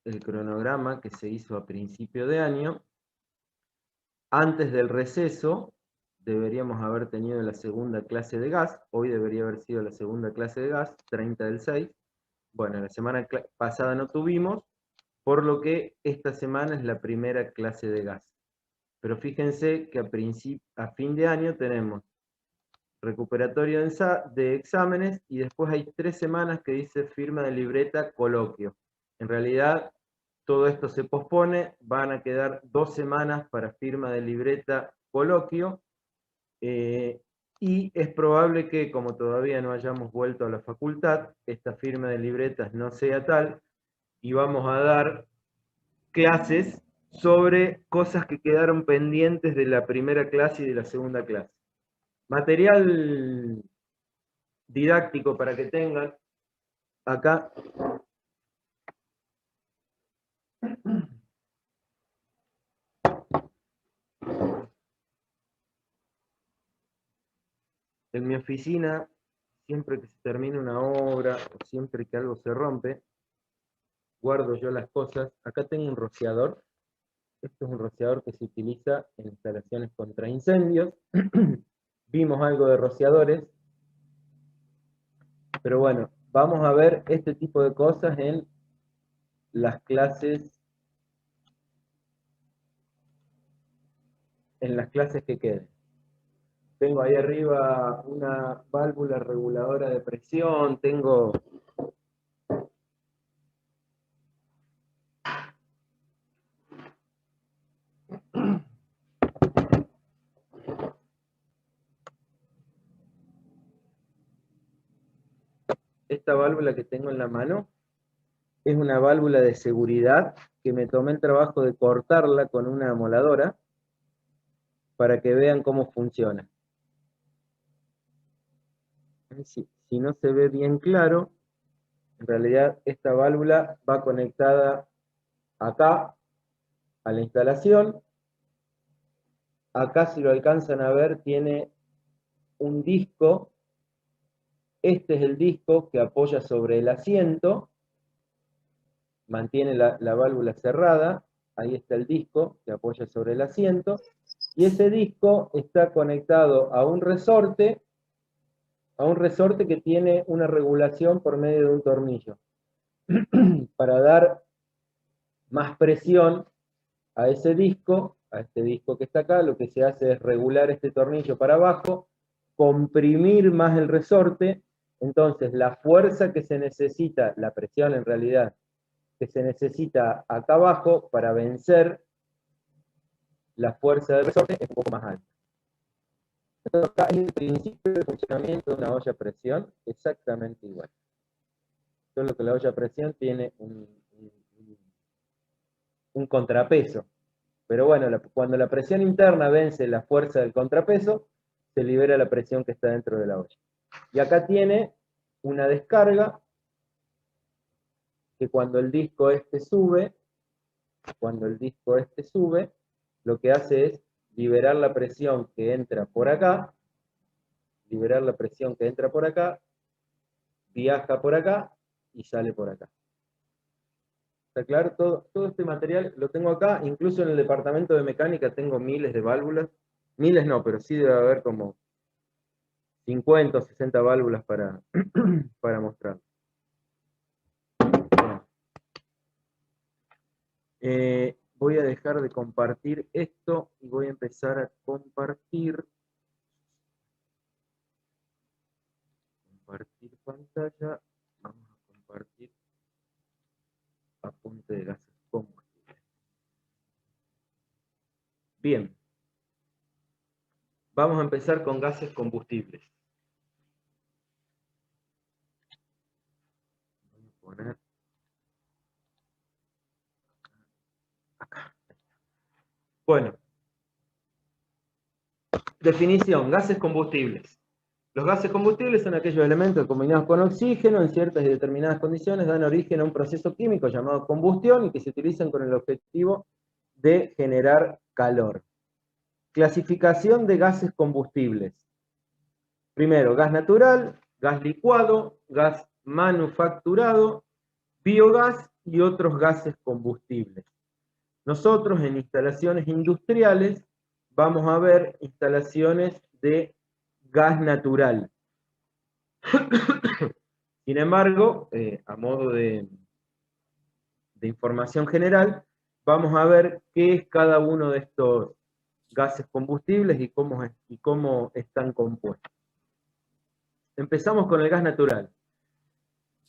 el cronograma que se hizo a principio de año. Antes del receso deberíamos haber tenido la segunda clase de gas. Hoy debería haber sido la segunda clase de gas, 30 del 6. Bueno, la semana pasada no tuvimos, por lo que esta semana es la primera clase de gas. Pero fíjense que a fin de año tenemos recuperatorio de exámenes y después hay 3 semanas que dice firma de libreta, coloquio. En realidad, todo esto se pospone, van a quedar 2 semanas para firma de libreta, coloquio, y es probable que, como todavía no hayamos vuelto a la facultad, esta firma de libretas no sea tal, y vamos a dar clases sobre cosas que quedaron pendientes de la primera clase y de la segunda clase. Material didáctico para que tengan acá. En mi oficina, siempre que se termina una obra o siempre que algo se rompe, guardo yo las cosas. Acá tengo un rociador. Esto es un rociador que se utiliza en instalaciones contra incendios. Vimos algo de rociadores. Pero bueno, vamos a ver este tipo de cosas en las clases que queden. Tengo ahí arriba una válvula reguladora de presión, tengo esta válvula que tengo en la mano, es una válvula de seguridad que me tomé el trabajo de cortarla con una amoladora para que vean cómo funciona. Si no se ve bien claro, en realidad esta válvula va conectada acá a la instalación. Acá, si lo alcanzan a ver, tiene un disco. Este es el disco que apoya sobre el asiento, mantiene la válvula cerrada. Ahí está el disco que apoya sobre el asiento, y ese disco está conectado a un resorte que tiene una regulación por medio de un tornillo. Para dar más presión a ese disco, a este disco que está acá, lo que se hace es regular este tornillo para abajo, comprimir más el resorte. Entonces la fuerza que se necesita, la presión en realidad, que se necesita acá abajo para vencer la fuerza del resorte es un poco más alta. Entonces acá es el principio de funcionamiento de una olla a presión, exactamente igual. Solo que la olla a presión tiene un contrapeso. Pero bueno, cuando la presión interna vence la fuerza del contrapeso, se libera la presión que está dentro de la olla. Y acá tiene una descarga que cuando el disco este sube, lo que hace es liberar la presión que entra por acá, viaja por acá y sale por acá. ¿Está claro? Todo este material lo tengo acá, incluso en el departamento de mecánica tengo miles de válvulas. Miles no, pero sí debe haber como 50 o 60 válvulas para mostrar. Voy a dejar de compartir esto y voy a empezar a compartir pantalla. Vamos a compartir apunte de gases combustibles. Bien. Vamos a empezar con gases combustibles. Voy a poner acá. Bueno. Definición, gases combustibles. Los gases combustibles son aquellos elementos combinados con oxígeno en ciertas y determinadas condiciones, dan origen a un proceso químico llamado combustión y que se utilizan con el objetivo de generar calor. Clasificación de gases combustibles. Primero, gas natural, gas licuado, gas manufacturado, biogás y otros gases combustibles. Nosotros en instalaciones industriales vamos a ver instalaciones de gas natural. Sin embargo, a modo de información general, vamos a ver qué es cada uno de estos gases combustibles y cómo están compuestos. Empezamos con el gas natural.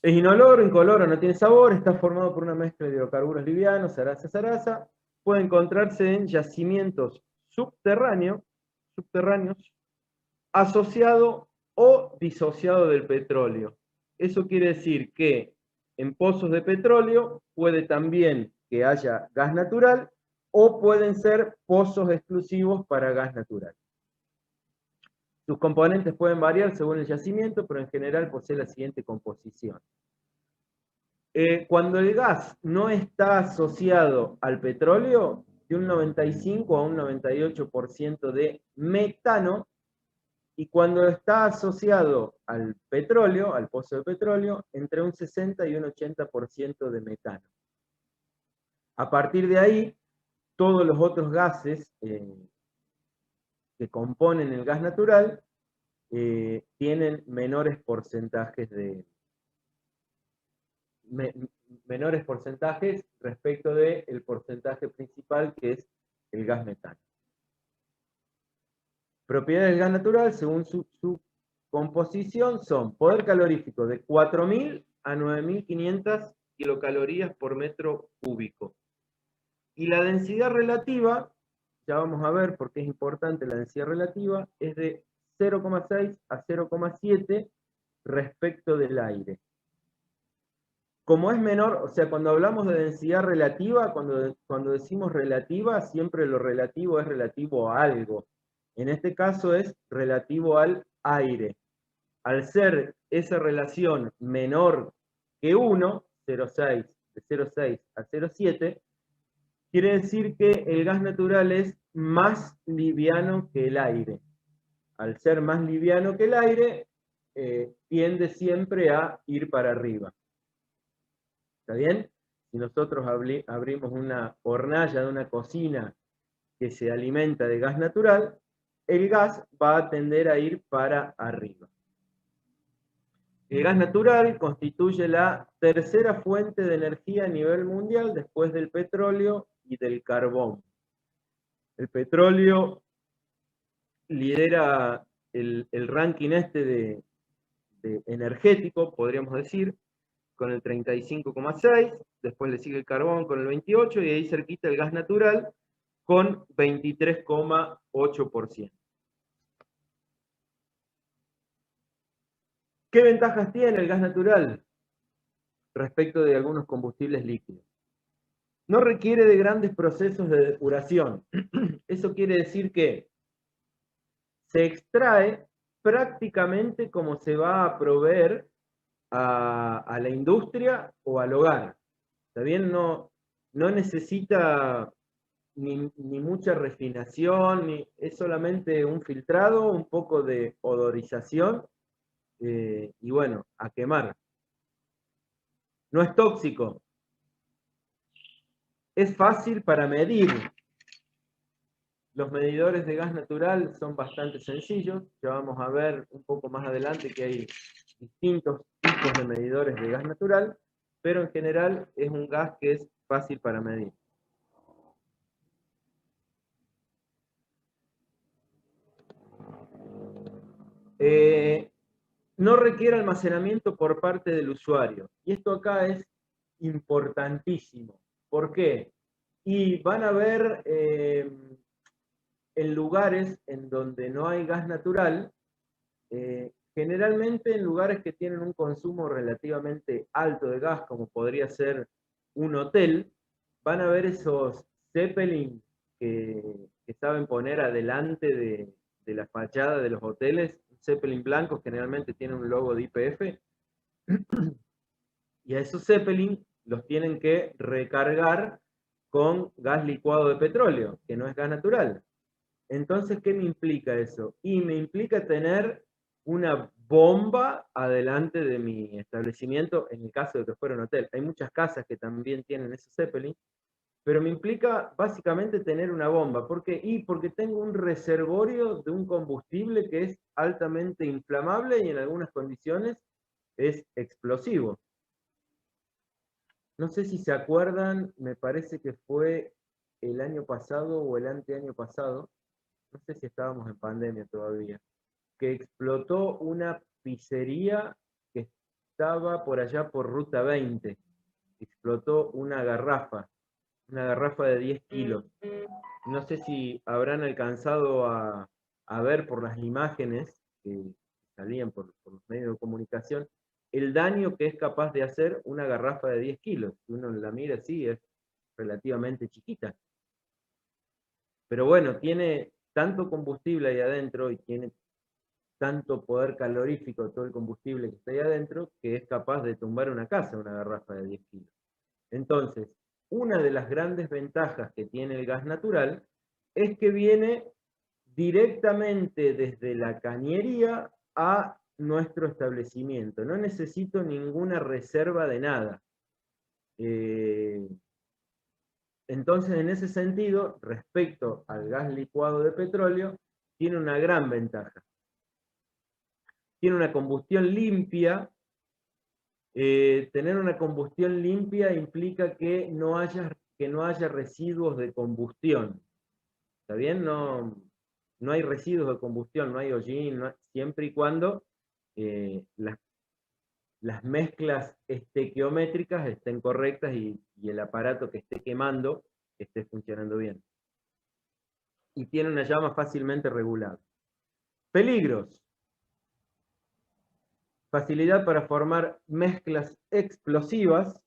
Es incoloro, incoloro, no tiene sabor, está formado por una mezcla de hidrocarburos livianos, zaraza, puede encontrarse en yacimientos subterráneos, asociado o disociado del petróleo. Eso quiere decir que en pozos de petróleo puede también que haya gas natural o pueden ser pozos exclusivos para gas natural. Sus componentes pueden variar según el yacimiento, pero en general posee la siguiente composición. Cuando el gas no está asociado al petróleo, de un 95 a un 98% de metano, y cuando está asociado al petróleo, al pozo de petróleo, entre un 60 y un 80% de metano. A partir de ahí, todos los otros gases que componen el gas natural tienen menores porcentajes respecto del porcentaje principal, que es el gas metano. Propiedades del gas natural, según su composición, son poder calorífico de 4.000 a 9.500 kilocalorías por metro cúbico. Y la densidad relativa, ya vamos a ver por qué es importante la densidad relativa, es de 0,6 a 0,7 respecto del aire. Como es menor, o sea, cuando hablamos de densidad relativa, cuando decimos relativa, siempre lo relativo es relativo a algo. En este caso es relativo al aire. Al ser esa relación menor que 1, 0,6, de 0,6 a 0,7, quiere decir que el gas natural es más liviano que el aire. Al ser más liviano que el aire, tiende siempre a ir para arriba. ¿Está bien? Si nosotros abrimos una hornalla de una cocina que se alimenta de gas natural, el gas va a tender a ir para arriba. El gas natural constituye la tercera fuente de energía a nivel mundial después del petróleo y del carbón. El petróleo lidera el ranking de energético, podríamos decir, con el 35,6, después le sigue el carbón con el 28 y ahí cerquita el gas natural con 23,8%. ¿Qué ventajas tiene el gas natural respecto de algunos combustibles líquidos? No requiere de grandes procesos de depuración. Eso quiere decir que se extrae prácticamente como se va a proveer a la industria o al hogar. ¿Está bien? No necesita ni mucha refinación, es solamente un filtrado, un poco de odorización y bueno, a quemar. No es tóxico. Es fácil para medir. Los medidores de gas natural son bastante sencillos. Ya vamos a ver un poco más adelante que hay distintos tipos de medidores de gas natural, pero en general es un gas que es fácil para medir. No requiere almacenamiento por parte del usuario. Y esto acá es importantísimo. ¿Por qué? Y van a ver en lugares en donde no hay gas natural, generalmente en lugares que tienen un consumo relativamente alto de gas, como podría ser un hotel, van a ver esos Zeppelin que saben poner adelante de la fachada de los hoteles. Zeppelin blancos generalmente tienen un logo de YPF, y a esos Zeppelin los tienen que recargar con gas licuado de petróleo, que no es gas natural. Entonces, ¿qué me implica eso? Y me implica tener una bomba adelante de mi establecimiento, en el caso de que fuera un hotel. Hay muchas casas que también tienen esos Zeppelin, pero me implica básicamente tener una bomba. ¿Por qué? Y porque tengo un reservorio de un combustible que es altamente inflamable y en algunas condiciones es explosivo. No sé si se acuerdan, me parece que fue el año pasado o el anteaño pasado, no sé si estábamos en pandemia todavía, que explotó una pizzería que estaba por allá por Ruta 20. Explotó una garrafa de 10 kilos. No sé si habrán alcanzado a ver por las imágenes que salían por los medios de comunicación el daño que es capaz de hacer una garrafa de 10 kilos. Si uno la mira así, es relativamente chiquita. Pero bueno, tiene tanto combustible ahí adentro y tiene tanto poder calorífico todo el combustible que está ahí adentro, que es capaz de tumbar una casa, una garrafa de 10 kilos. Entonces, una de las grandes ventajas que tiene el gas natural es que viene directamente desde la cañería a nuestro establecimiento. No necesito ninguna reserva de nada. Entonces, en ese sentido, respecto al gas licuado de petróleo, tiene una gran ventaja. Tiene una combustión limpia. Tener una combustión limpia implica que no haya residuos de combustión. ¿Está bien? No hay residuos de combustión, no hay hollín, siempre y cuando las mezclas estequiométricas estén correctas y el aparato que esté quemando esté funcionando bien. Y tiene una llama fácilmente regulada. Peligros. Facilidad para formar mezclas explosivas.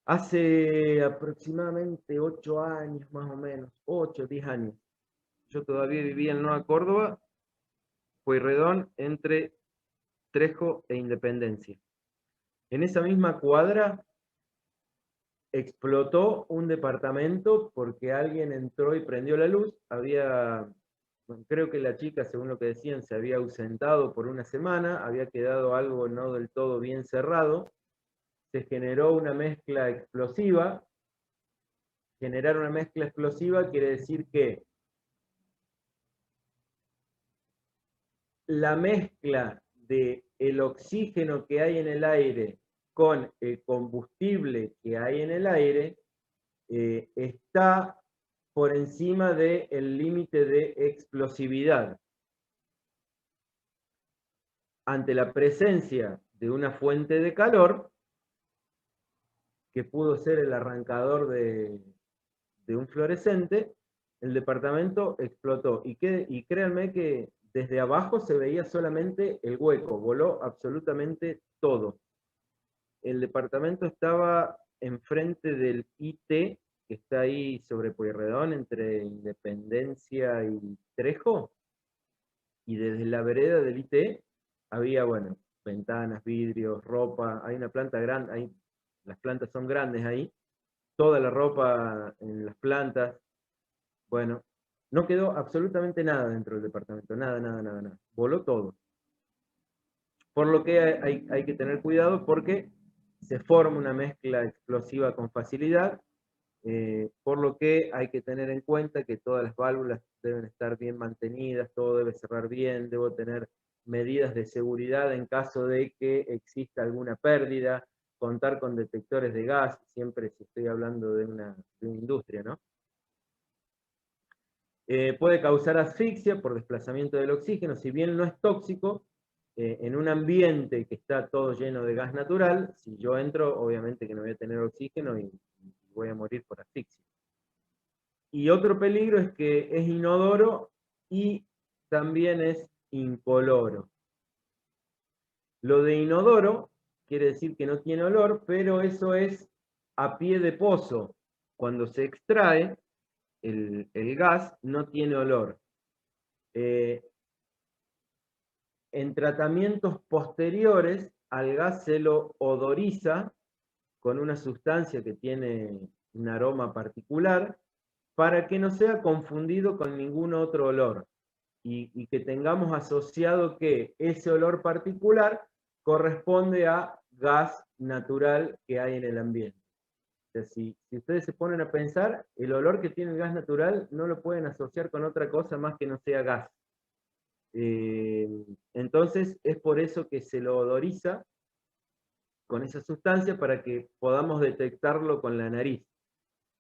Hace aproximadamente 8 años, más o menos, 8, 10 años. Yo todavía vivía en Nueva Córdoba, Pueyrredón, entre Trejo e Independencia. En esa misma cuadra explotó un departamento porque alguien entró y prendió la luz. Creo que la chica, según lo que decían, se había ausentado por una semana, había quedado algo no del todo bien cerrado. Se generó una mezcla explosiva. Generar una mezcla explosiva quiere decir que la mezcla del oxígeno que hay en el aire con el combustible que hay en el aire está por encima del límite de explosividad. Ante la presencia de una fuente de calor, que pudo ser el arrancador de un fluorescente, el departamento explotó. Y créanme que desde abajo se veía solamente el hueco, voló absolutamente todo. El departamento estaba enfrente del IT, que está ahí sobre Pueyrredón, entre Independencia y Trejo, y desde la vereda del IT había, bueno, ventanas, vidrios, ropa, hay una planta grande, las plantas son grandes ahí, toda la ropa en las plantas, bueno, no quedó absolutamente nada dentro del departamento, nada, nada, nada, nada, voló todo. Por lo que hay que tener cuidado porque se forma una mezcla explosiva con facilidad, por lo que hay que tener en cuenta que todas las válvulas deben estar bien mantenidas, todo debe cerrar bien, debo tener medidas de seguridad en caso de que exista alguna pérdida, contar con detectores de gas, siempre si estoy hablando de una industria, ¿no? Puede causar asfixia por desplazamiento del oxígeno, si bien no es tóxico, en un ambiente que está todo lleno de gas natural, si yo entro, obviamente que no voy a tener oxígeno y voy a morir por asfixia. Y otro peligro es que es inodoro y también es incoloro. Lo de inodoro quiere decir que no tiene olor, pero eso es a pie de pozo. Cuando se extrae, el gas no tiene olor. En tratamientos posteriores, al gas se lo odoriza con una sustancia que tiene un aroma particular para que no sea confundido con ningún otro olor. y que tengamos asociado que ese olor particular corresponde a gas natural que hay en el ambiente. O sea, si ustedes se ponen a pensar, el olor que tiene el gas natural no lo pueden asociar con otra cosa más que no sea gas. Entonces es por eso que se lo odoriza con esa sustancia para que podamos detectarlo con la nariz.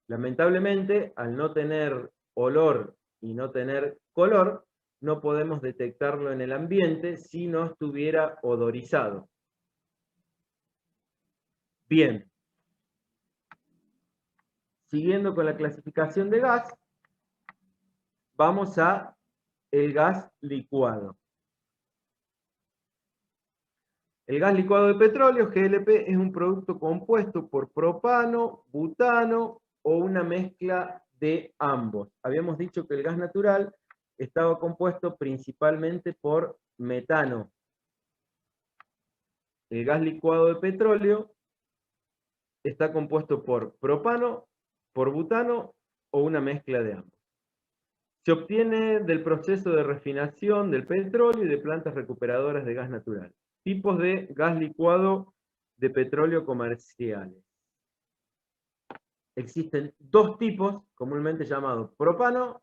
Lamentablemente, al no tener olor y no tener color, no podemos detectarlo en el ambiente si no estuviera odorizado. Bien. Siguiendo con la clasificación de gas, vamos a el gas licuado. El gas licuado de petróleo, GLP, es un producto compuesto por propano, butano o una mezcla de ambos. Habíamos dicho que el gas natural estaba compuesto principalmente por metano. El gas licuado de petróleo está compuesto por propano, por butano o una mezcla de ambos. Se obtiene del proceso de refinación del petróleo y de plantas recuperadoras de gas natural. Tipos de gas licuado de petróleo comerciales. Existen dos tipos, comúnmente llamados propano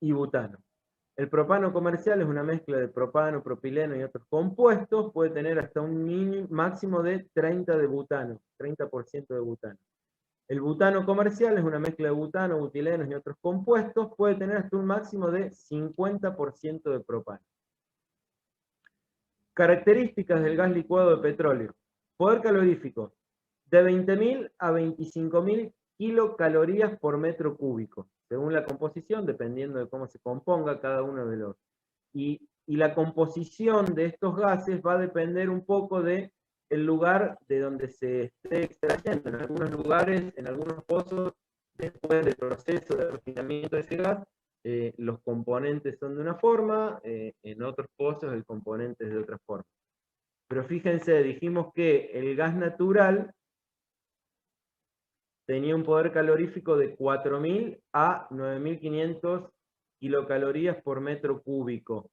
y butano. El propano comercial es una mezcla de propano, propileno y otros compuestos. Puede tener hasta un máximo de 30% de butano. El butano comercial es una mezcla de butano, butilenos y otros compuestos. Puede tener hasta un máximo de 50% de propano. Características del gas licuado de petróleo. Poder calorífico de 20.000 a 25.000 kilocalorías por metro cúbico, según la composición, dependiendo de cómo se componga cada uno de los. Y la composición de estos gases va a depender un poco de el lugar de donde se esté extrayendo. En algunos lugares, en algunos pozos, después del proceso de refinamiento de ese gas, los componentes son de una forma, en otros pozos el componente es de otra forma. Pero fíjense, dijimos que el gas natural tenía un poder calorífico de 4.000 a 9.500 kilocalorías por metro cúbico.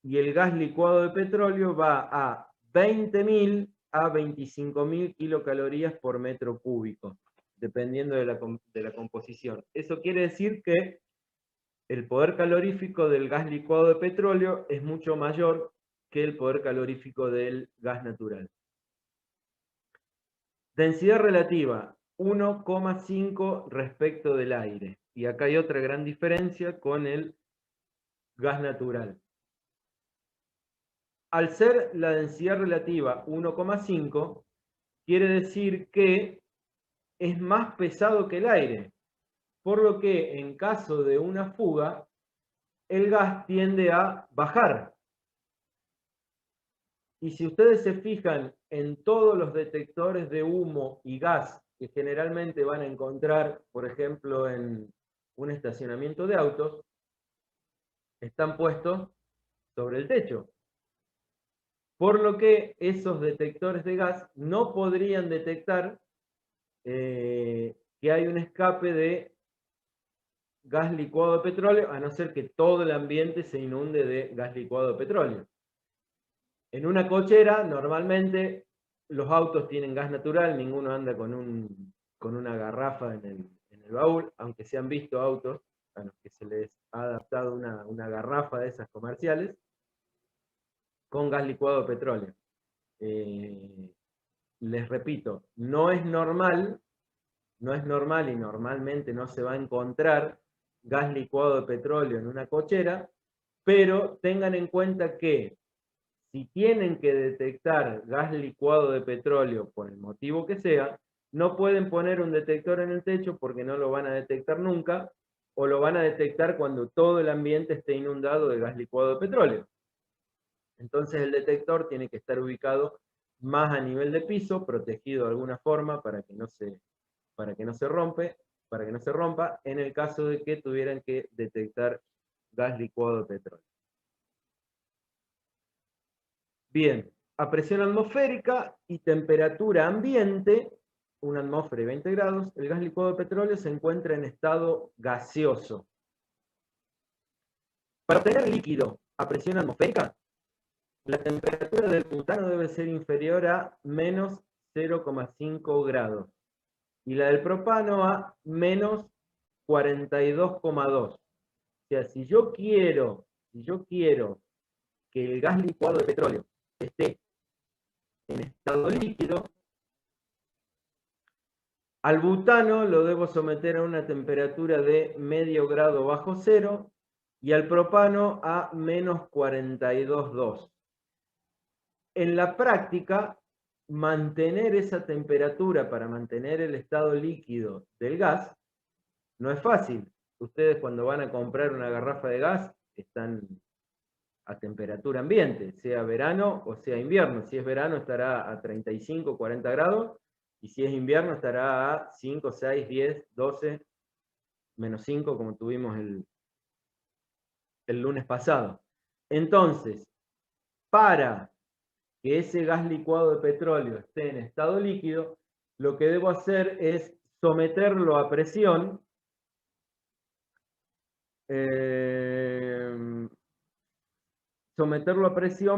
Y el gas licuado de petróleo va a 20.000 a 25.000 kilocalorías por metro cúbico, dependiendo de la composición. Eso quiere decir que el poder calorífico del gas licuado de petróleo es mucho mayor que el poder calorífico del gas natural. Densidad relativa, 1,5 respecto del aire. Y acá hay otra gran diferencia con el gas natural. Al ser la densidad relativa 1,5, quiere decir que es más pesado que el aire, por lo que en caso de una fuga, el gas tiende a bajar. Y si ustedes se fijan en todos los detectores de humo y gas que generalmente van a encontrar, por ejemplo, en un estacionamiento de autos, están puestos sobre el techo. Por lo que esos detectores de gas no podrían detectar que hay un escape de gas licuado de petróleo, a no ser que todo el ambiente se inunde de gas licuado de petróleo. En una cochera, normalmente, los autos tienen gas natural, ninguno anda con una garrafa en el baúl, aunque se han visto autos a los que se les ha adaptado una garrafa de esas comerciales con gas licuado de petróleo. Les repito, no es normal y normalmente no se va a encontrar gas licuado de petróleo en una cochera, pero tengan en cuenta que si tienen que detectar gas licuado de petróleo por el motivo que sea, no pueden poner un detector en el techo porque no lo van a detectar nunca, o lo van a detectar cuando todo el ambiente esté inundado de gas licuado de petróleo. Entonces el detector tiene que estar ubicado más a nivel de piso, protegido de alguna forma para que no se rompa, en el caso de que tuvieran que detectar gas licuado de petróleo. Bien, a presión atmosférica y temperatura ambiente, una atmósfera de 20 grados, el gas licuado de petróleo se encuentra en estado gaseoso. Para obtener líquido a presión atmosférica, la temperatura del butano debe ser inferior a menos 0,5 grados y la del propano a menos 42,2. O sea, si yo quiero que el gas licuado de petróleo esté en estado líquido, al butano lo debo someter a una temperatura de medio grado bajo cero y al propano a menos 42,2. En la práctica, mantener esa temperatura para mantener el estado líquido del gas no es fácil. Ustedes cuando van a comprar una garrafa de gas están a temperatura ambiente, sea verano o sea invierno. Si es verano estará a 35, 40 grados, y si es invierno estará a 5, 6, 10, 12, menos 5, como tuvimos el lunes pasado. Entonces, para que ese gas licuado de petróleo esté en estado líquido, lo que debo hacer es someterlo a presión,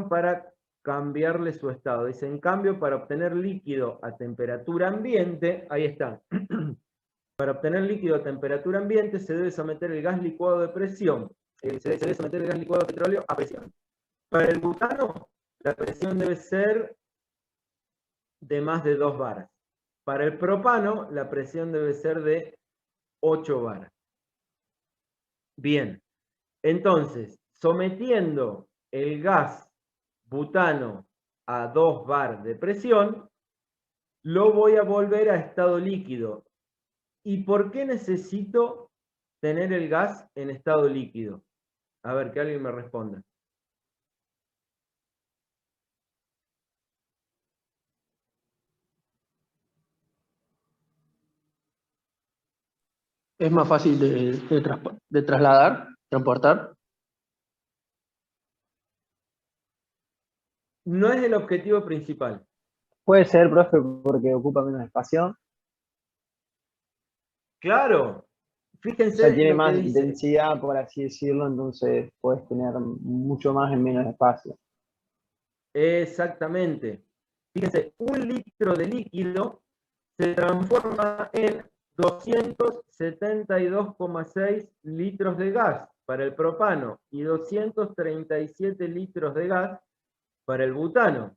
para cambiarle su estado. Dice, en cambio, para obtener líquido a temperatura ambiente, ahí está, para obtener líquido a temperatura ambiente se debe someter el gas licuado de presión, se debe someter el gas licuado de petróleo a presión. Para el butano, la presión debe ser de más de 2 baras. Para el propano, la presión debe ser de 8 baras. Bien, entonces, sometiendo el gas butano a 2 bar de presión, lo voy a volver a estado líquido. ¿Y por qué necesito tener el gas en estado líquido? A ver, que alguien me responda. Es más fácil de trasladar, transportar. No es el objetivo principal. Puede ser, profe, porque ocupa menos espacio. Claro, O fíjense sea, tiene lo que más dice. densidad, por así decirlo, entonces puedes tener mucho más en menos espacio. Exactamente. Fíjense, 1 litro de líquido se transforma en 272,6 litros de gas para el propano y 237 litros de gas para el butano.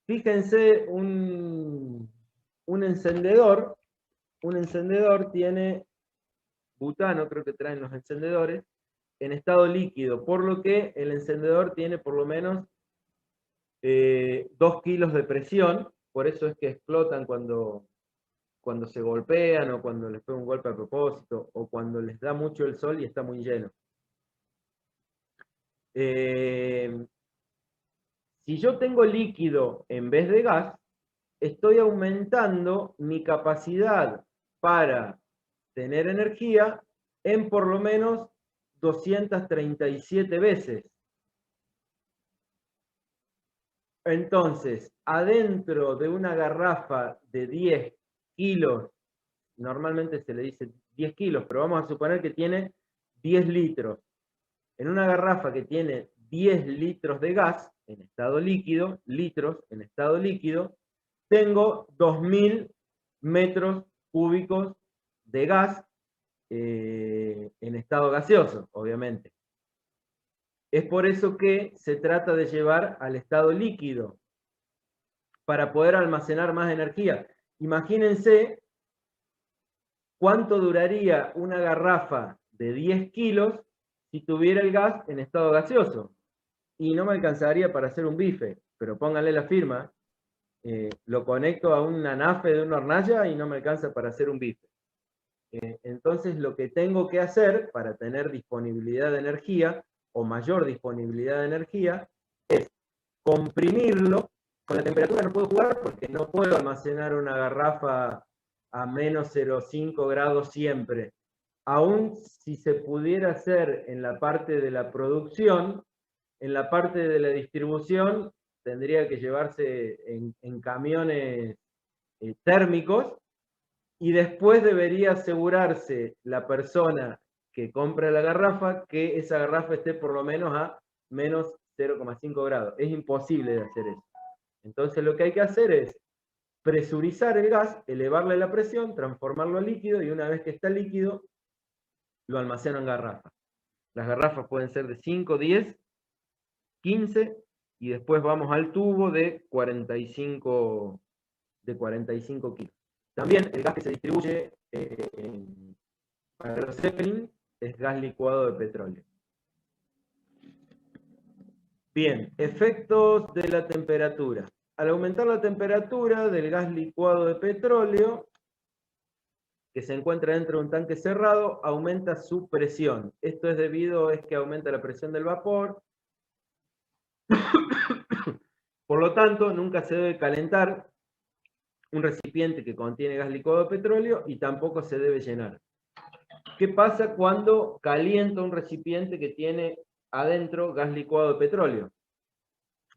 Fíjense, un encendedor tiene butano, creo que traen los encendedores, en estado líquido, por lo que el encendedor tiene por lo menos 2 kilos de presión, por eso es que explotan cuando se golpean o cuando les pega un golpe a propósito o cuando les da mucho el sol y está muy lleno. Si yo tengo líquido en vez de gas, estoy aumentando mi capacidad para tener energía en por lo menos 237 veces. Entonces, adentro de una garrafa de 10 kilos, normalmente se le dice 10 kilos, pero vamos a suponer que tiene 10 litros. En una garrafa que tiene 10 litros de gas en estado líquido, tengo 2000 metros cúbicos de gas en estado gaseoso, obviamente. Es por eso que se trata de llevar al estado líquido, para poder almacenar más energía. Imagínense cuánto duraría una garrafa de 10 kilos si tuviera el gas en estado gaseoso. Y no me alcanzaría para hacer un bife, pero pónganle la firma, lo conecto a una nafe de una hornalla y no me alcanza para hacer un bife. Entonces lo que tengo que hacer para tener disponibilidad de energía o mayor disponibilidad de energía es comprimirlo. Con la temperatura no puedo jugar porque no puedo almacenar una garrafa a menos 0,5 grados siempre. Aún si se pudiera hacer en la parte de la producción, en la parte de la distribución tendría que llevarse en camiones térmicos, y después debería asegurarse la persona que compra la garrafa, que esa garrafa esté por lo menos a menos 0,5 grados. Es imposible de hacer eso. Entonces lo que hay que hacer es presurizar el gas, elevarle la presión, transformarlo a líquido, y una vez que está líquido, lo almacenan en garrafas. Las garrafas pueden ser de 5, 10, 15, y después vamos al tubo de 45 kilos. También el gas que se distribuye para los Zeppelin es gas licuado de petróleo. Bien, efectos de la temperatura. Al aumentar la temperatura del gas licuado de petróleo, que se encuentra dentro de un tanque cerrado, aumenta su presión. Esto es debido a que aumenta la presión del vapor. Por lo tanto, nunca se debe calentar un recipiente que contiene gas licuado de petróleo y tampoco se debe llenar. ¿Qué pasa cuando calienta un recipiente que tiene adentro gas licuado de petróleo?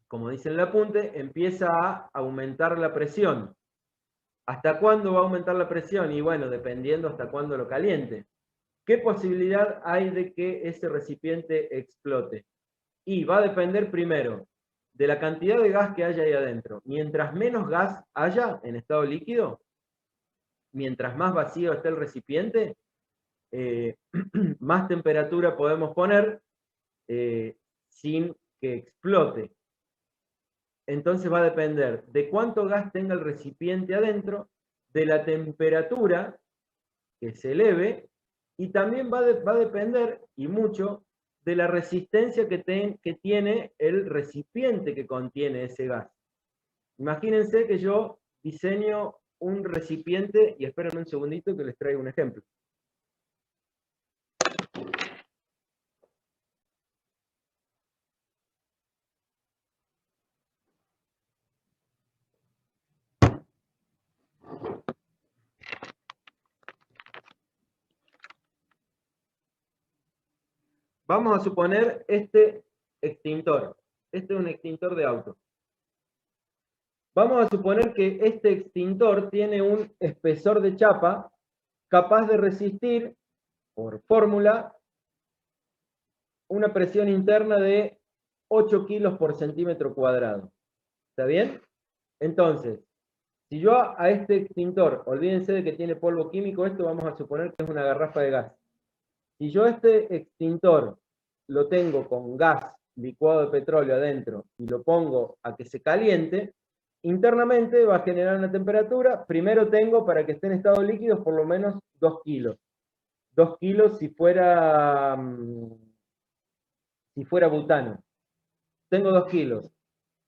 Como dice en el apunte, empieza a aumentar la presión. ¿Hasta cuándo va a aumentar la presión? Y bueno, dependiendo hasta cuándo lo caliente. ¿Qué posibilidad hay de que ese recipiente explote? Y va a depender primero de la cantidad de gas que haya ahí adentro. Mientras menos gas haya en estado líquido, mientras más vacío esté el recipiente, más temperatura podemos poner sin que explote. Entonces va a depender de cuánto gas tenga el recipiente adentro, de la temperatura que se eleve, y también va a depender, y mucho, de la resistencia que tiene el recipiente que contiene ese gas. Imagínense que yo diseño un recipiente, y esperen un segundito que les traigo un ejemplo. Vamos a suponer este extintor. Este es un extintor de auto. Vamos a suponer que este extintor tiene un espesor de chapa capaz de resistir, por fórmula, una presión interna de 8 kilos por centímetro cuadrado. ¿Está bien? Entonces, si yo a este extintor, olvídense de que tiene polvo químico, esto vamos a suponer que es una garrafa de gas. Si yo este extintor lo tengo con gas licuado de petróleo adentro y lo pongo a que se caliente, internamente va a generar una temperatura. Primero tengo, para que esté en estado líquido, por lo menos 2 kilos. 2 kilos si fuera butano. Tengo 2 kilos.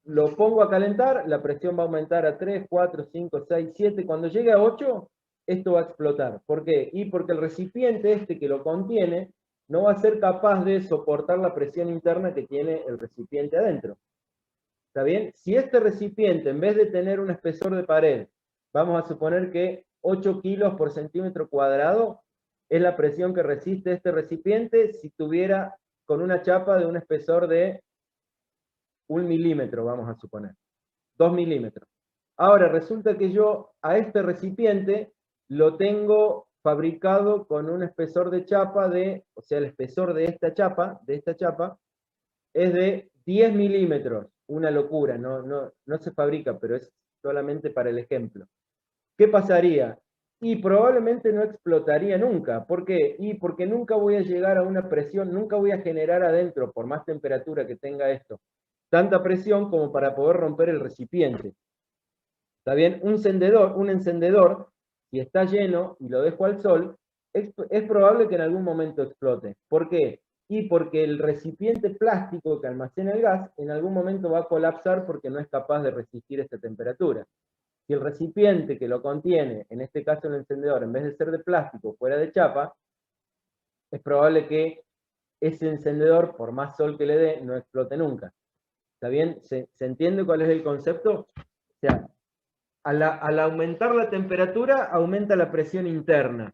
Lo pongo a calentar, la presión va a aumentar a 3, 4, 5, 6, 7. Cuando llegue a 8, esto va a explotar. ¿Por qué? Y porque el recipiente este que lo contiene no va a ser capaz de soportar la presión interna que tiene el recipiente adentro. ¿Está bien? Si este recipiente, en vez de tener un espesor de pared, vamos a suponer que 8 kilos por centímetro cuadrado es la presión que resiste este recipiente si tuviera con una chapa de un espesor de 1 milímetro, vamos a suponer, 2 milímetros. Ahora, resulta que yo a este recipiente lo tengo fabricado con un espesor de chapa o sea, el espesor de esta chapa es de 10 milímetros. Una locura, no se fabrica, pero es solamente para el ejemplo. ¿Qué pasaría? Y probablemente no explotaría nunca. ¿Por qué? Y porque nunca voy a llegar a una presión, nunca voy a generar adentro, por más temperatura que tenga esto, tanta presión como para poder romper el recipiente. ¿Está bien? Un encendedor, si está lleno y lo dejo al sol, es probable que en algún momento explote. ¿Por qué? Y porque el recipiente plástico que almacena el gas en algún momento va a colapsar porque no es capaz de resistir esta temperatura. Si el recipiente que lo contiene, en este caso el encendedor, en vez de ser de plástico, fuera de chapa, es probable que ese encendedor, por más sol que le dé, no explote nunca. ¿Está bien? ¿Se entiende cuál es el concepto? O sea, al aumentar la temperatura, aumenta la presión interna.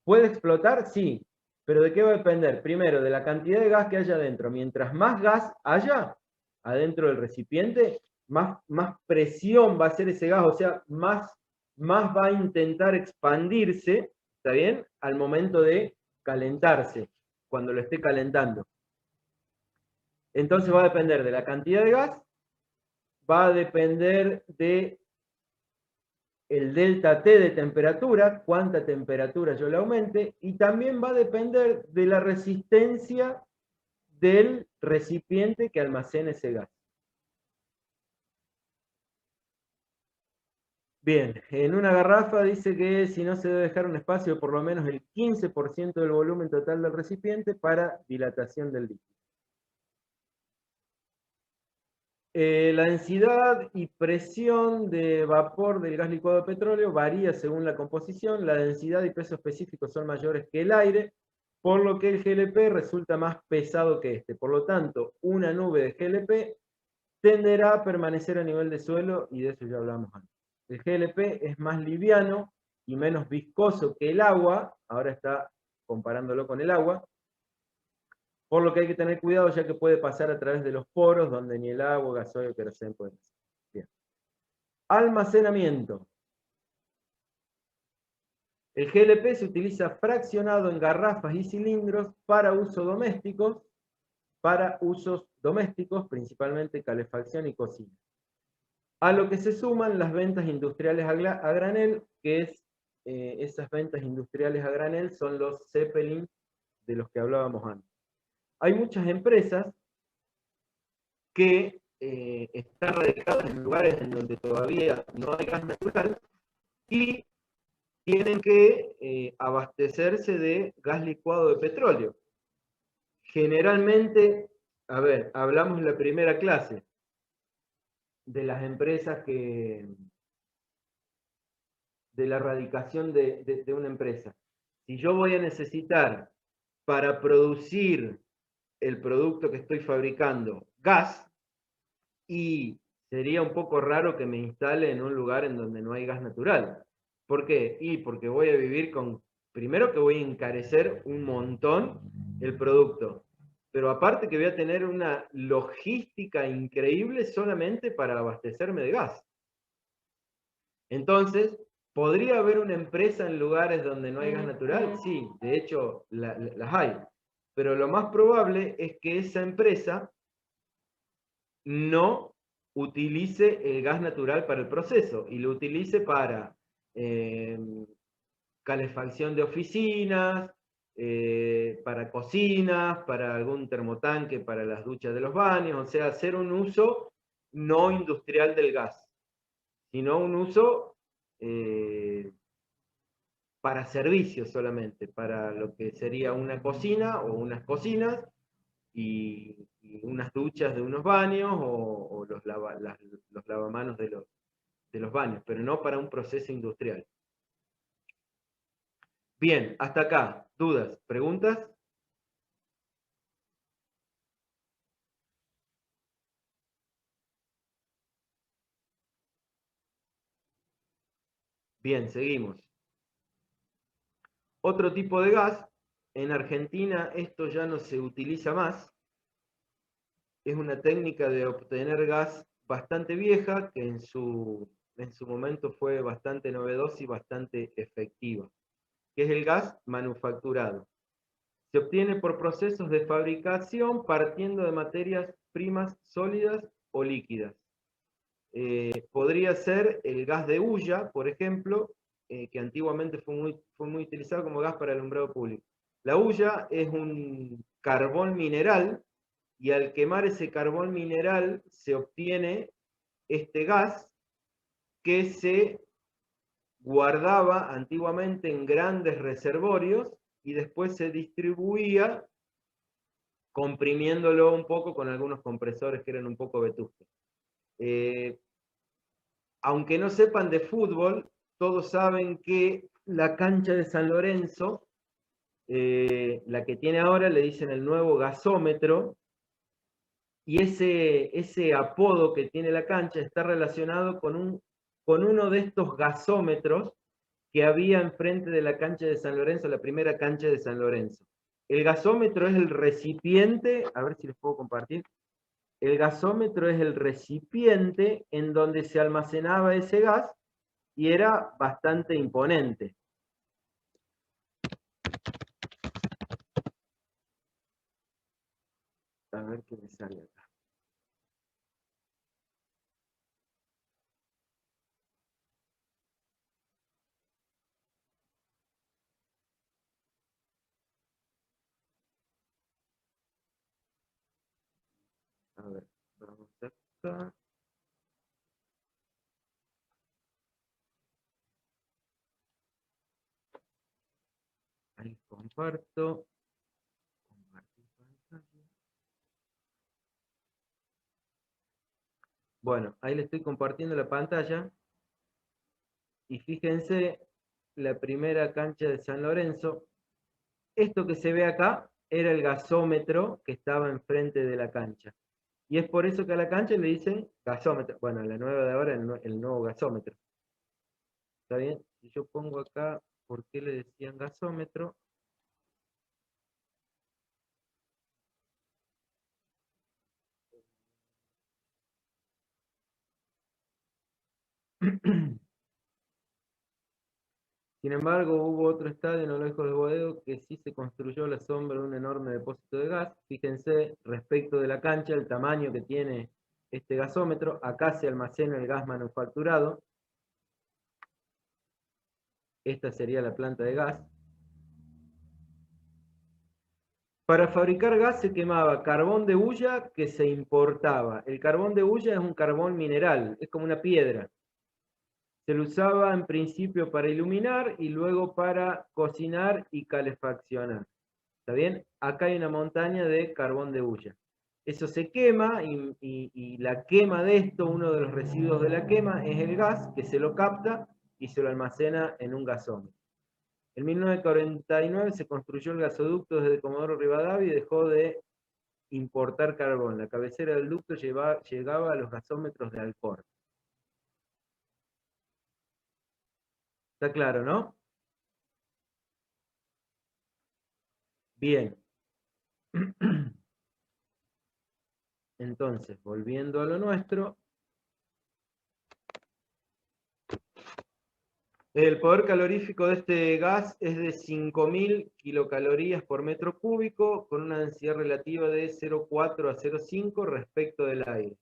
¿Puede explotar? Sí. ¿Pero de qué va a depender? Primero, de la cantidad de gas que haya adentro. Mientras más gas haya adentro del recipiente, más presión va a hacer ese gas, o sea, más va a intentar expandirse, ¿está bien? Al momento de calentarse cuando lo esté calentando. Entonces va a depender de la cantidad de gas, va a depender de el delta T de temperatura, cuánta temperatura yo le aumente, y también va a depender de la resistencia del recipiente que almacene ese gas. Bien, en una garrafa dice que si no se debe dejar un espacio de por lo menos el 15% del volumen total del recipiente para dilatación del líquido. La densidad y presión de vapor del gas licuado de petróleo varía según la composición. La densidad y peso específicos son mayores que el aire, por lo que el GLP resulta más pesado que este. Por lo tanto, una nube de GLP tenderá a permanecer a nivel de suelo, y de eso ya hablamos antes. El GLP es más liviano y menos viscoso que el agua, ahora está comparándolo con el agua, por lo que hay que tener cuidado ya que puede pasar a través de los poros donde ni el agua, gasoil o queroseno pueden pasar. Bien. Almacenamiento. El GLP se utiliza fraccionado en garrafas y cilindros para usos domésticos, principalmente calefacción y cocina. A lo que se suman las ventas industriales a granel, que es, esas ventas industriales a granel son los Zeppelin de los que hablábamos antes. Hay muchas empresas que están radicadas en lugares en donde todavía no hay gas natural y tienen que abastecerse de gas licuado de petróleo. Generalmente, a ver, hablamos en la primera clase de las empresas de la radicación de una empresa. Si yo voy a necesitar para producir el producto que estoy fabricando gas, y sería un poco raro que me instale en un lugar en donde no hay gas natural. ¿Por qué? Y porque voy a vivir con, primero que voy a encarecer un montón el producto, pero aparte que voy a tener una logística increíble solamente para abastecerme de gas. Entonces, ¿podría haber una empresa en lugares donde no hay gas natural? Sí, de hecho las hay. Pero lo más probable es que esa empresa no utilice el gas natural para el proceso y lo utilice para calefacción de oficinas, para cocinas, para algún termotanque, para las duchas de los baños, o sea, hacer un uso no industrial del gas, sino un uso para servicios solamente, para lo que sería una cocina o unas cocinas y unas duchas de unos baños o los lavamanos de los baños, pero no para un proceso industrial. Bien, hasta acá. ¿Dudas? ¿Preguntas? Bien, seguimos. Otro tipo de gas. En Argentina esto ya no se utiliza más. Es una técnica de obtener gas bastante vieja que en su momento fue bastante novedosa y bastante efectiva, que es el gas manufacturado. Se obtiene por procesos de fabricación partiendo de materias primas sólidas o líquidas. Podría ser el gas de hulla, por ejemplo, que antiguamente fue muy utilizado como gas para el alumbrado público. La hulla es un carbón mineral y al quemar ese carbón mineral se obtiene este gas que se guardaba antiguamente en grandes reservorios y después se distribuía comprimiéndolo un poco con algunos compresores que eran un poco vetustos. Aunque no sepan de fútbol, todos saben que la cancha de San Lorenzo, la que tiene ahora, le dicen el nuevo gasómetro, y ese apodo que tiene la cancha está relacionado con uno de estos gasómetros que había enfrente de la cancha de San Lorenzo, la primera cancha de San Lorenzo. El gasómetro es el recipiente, a ver si les puedo compartir. El gasómetro es el recipiente en donde se almacenaba ese gas y era bastante imponente. ver qué me sale acá. A ver, vamos acá. Ahí comparto. Compartir pantalla. Bueno, ahí le estoy compartiendo la pantalla. Y fíjense la primera cancha de San Lorenzo. Esto que se ve acá era el gasómetro que estaba enfrente de la cancha. Y es por eso que a la cancha le dicen gasómetro. Bueno, a la nueva de ahora el nuevo gasómetro. ¿Está bien? Si yo pongo acá, ¿por qué le decían gasómetro? Sin embargo, hubo otro estadio no lejos de Boedo que sí se construyó a la sombra de un enorme depósito de gas. Fíjense, respecto de la cancha, el tamaño que tiene este gasómetro. Acá se almacena el gas manufacturado. Esta sería la planta de gas. Para fabricar gas se quemaba carbón de hulla que se importaba. El carbón de hulla es un carbón mineral, es como una piedra. Se lo usaba en principio para iluminar y luego para cocinar y calefaccionar. ¿Está bien? Acá hay una montaña de carbón de hulla. Eso se quema y la quema de esto, uno de los residuos de la quema, es el gas que se lo capta y se lo almacena en un gasómetro. En 1949 se construyó el gasoducto desde Comodoro Rivadavia y dejó de importar carbón. La cabecera del ducto llegaba a los gasómetros de Alcor. ¿Está claro, no? Bien. Entonces, volviendo a lo nuestro, el poder calorífico de este gas es de 5.000 kilocalorías por metro cúbico, con una densidad relativa de 0,4 a 0,5 respecto del aire.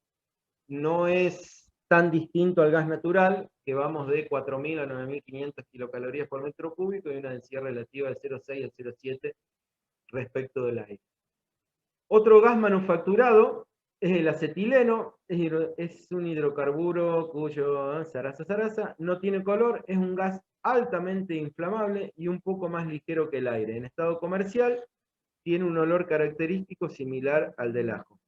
No es tan distinto al gas natural, que vamos de 4.000 a 9.500 kilocalorías por metro cúbico y una densidad relativa de 0,6 a 0,7 respecto del aire. Otro gas manufacturado es el acetileno, es un hidrocarburo cuyo zaraza no tiene color, es un gas altamente inflamable y un poco más ligero que el aire. En estado comercial tiene un olor característico similar al del ajo.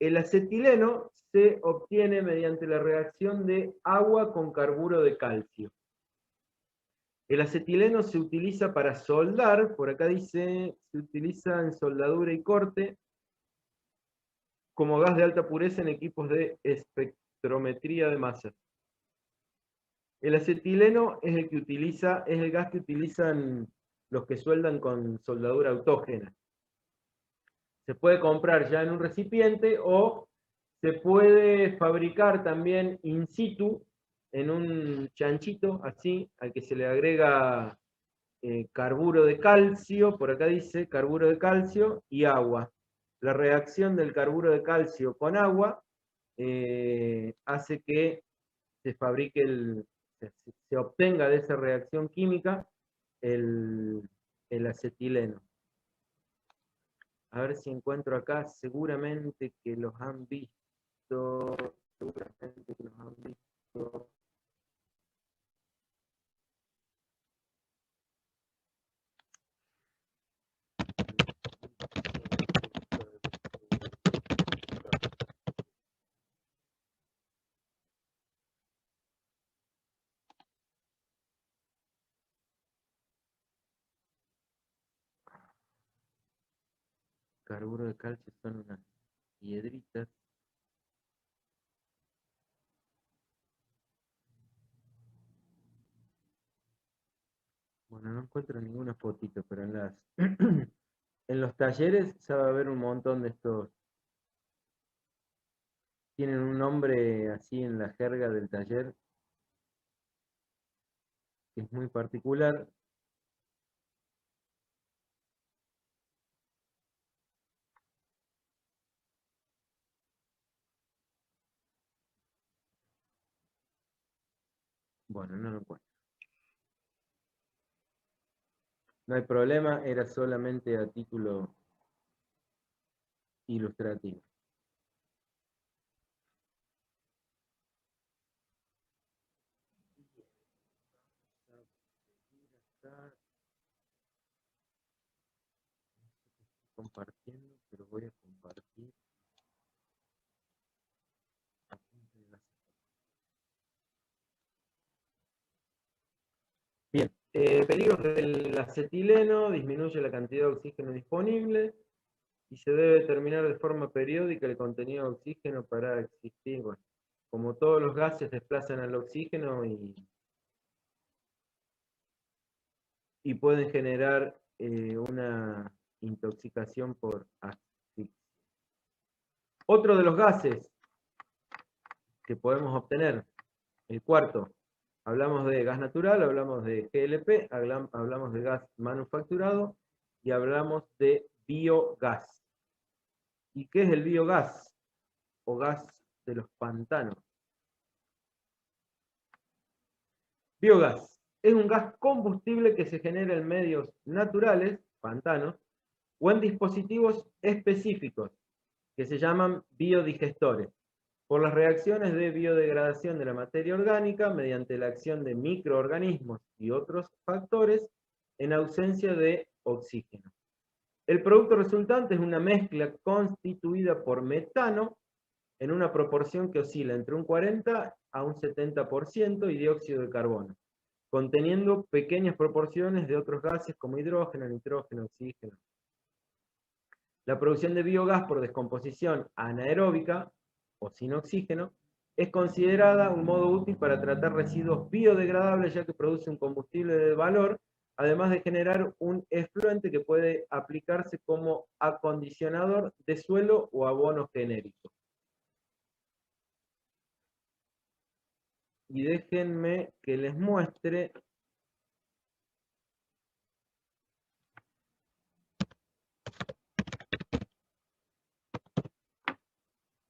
El acetileno se obtiene mediante la reacción de agua con carburo de calcio. El acetileno se utiliza para soldar, por acá dice, se utiliza en soldadura y corte, como gas de alta pureza en equipos de espectrometría de masas. El acetileno es el gas que utilizan los que sueldan con soldadura autógena. Se puede comprar ya en un recipiente o se puede fabricar también in situ en un chanchito así, al que se le agrega carburo de calcio, por acá dice carburo de calcio y agua. La reacción del carburo de calcio con agua hace que se fabrique se obtenga de esa reacción química el acetileno. A ver si encuentro acá, seguramente que los han visto, seguramente que los han visto. Carburo de calcio son unas piedritas. Bueno, no encuentro ninguna fotito, pero en los talleres se va a ver un montón de estos. Tienen un nombre así en la jerga del taller, que es muy particular. Bueno, no lo encuentro. No hay problema, era solamente a título ilustrativo. Compartiendo, pero voy a compartir. Bien, peligros del acetileno: disminuye la cantidad de oxígeno disponible y se debe determinar de forma periódica el contenido de oxígeno para existir. Bueno, como todos los gases desplazan al oxígeno y pueden generar una intoxicación por asfixia. Otro de los gases que podemos obtener, el cuarto, hablamos de gas natural, hablamos de GLP, hablamos de gas manufacturado y hablamos de biogás. ¿Y qué es el biogás? O gas de los pantanos. Biogás es un gas combustible que se genera en medios naturales, pantanos, o en dispositivos específicos, que se llaman biodigestores, por las reacciones de biodegradación de la materia orgánica mediante la acción de microorganismos y otros factores en ausencia de oxígeno. El producto resultante es una mezcla constituida por metano en una proporción que oscila entre un 40 a un 70% y dióxido de carbono, conteniendo pequeñas proporciones de otros gases como hidrógeno, nitrógeno, oxígeno. La producción de biogás por descomposición anaeróbica o sin oxígeno es considerada un modo útil para tratar residuos biodegradables, ya que produce un combustible de valor, además de generar un efluente que puede aplicarse como acondicionador de suelo o abono genérico. Y déjenme que les muestre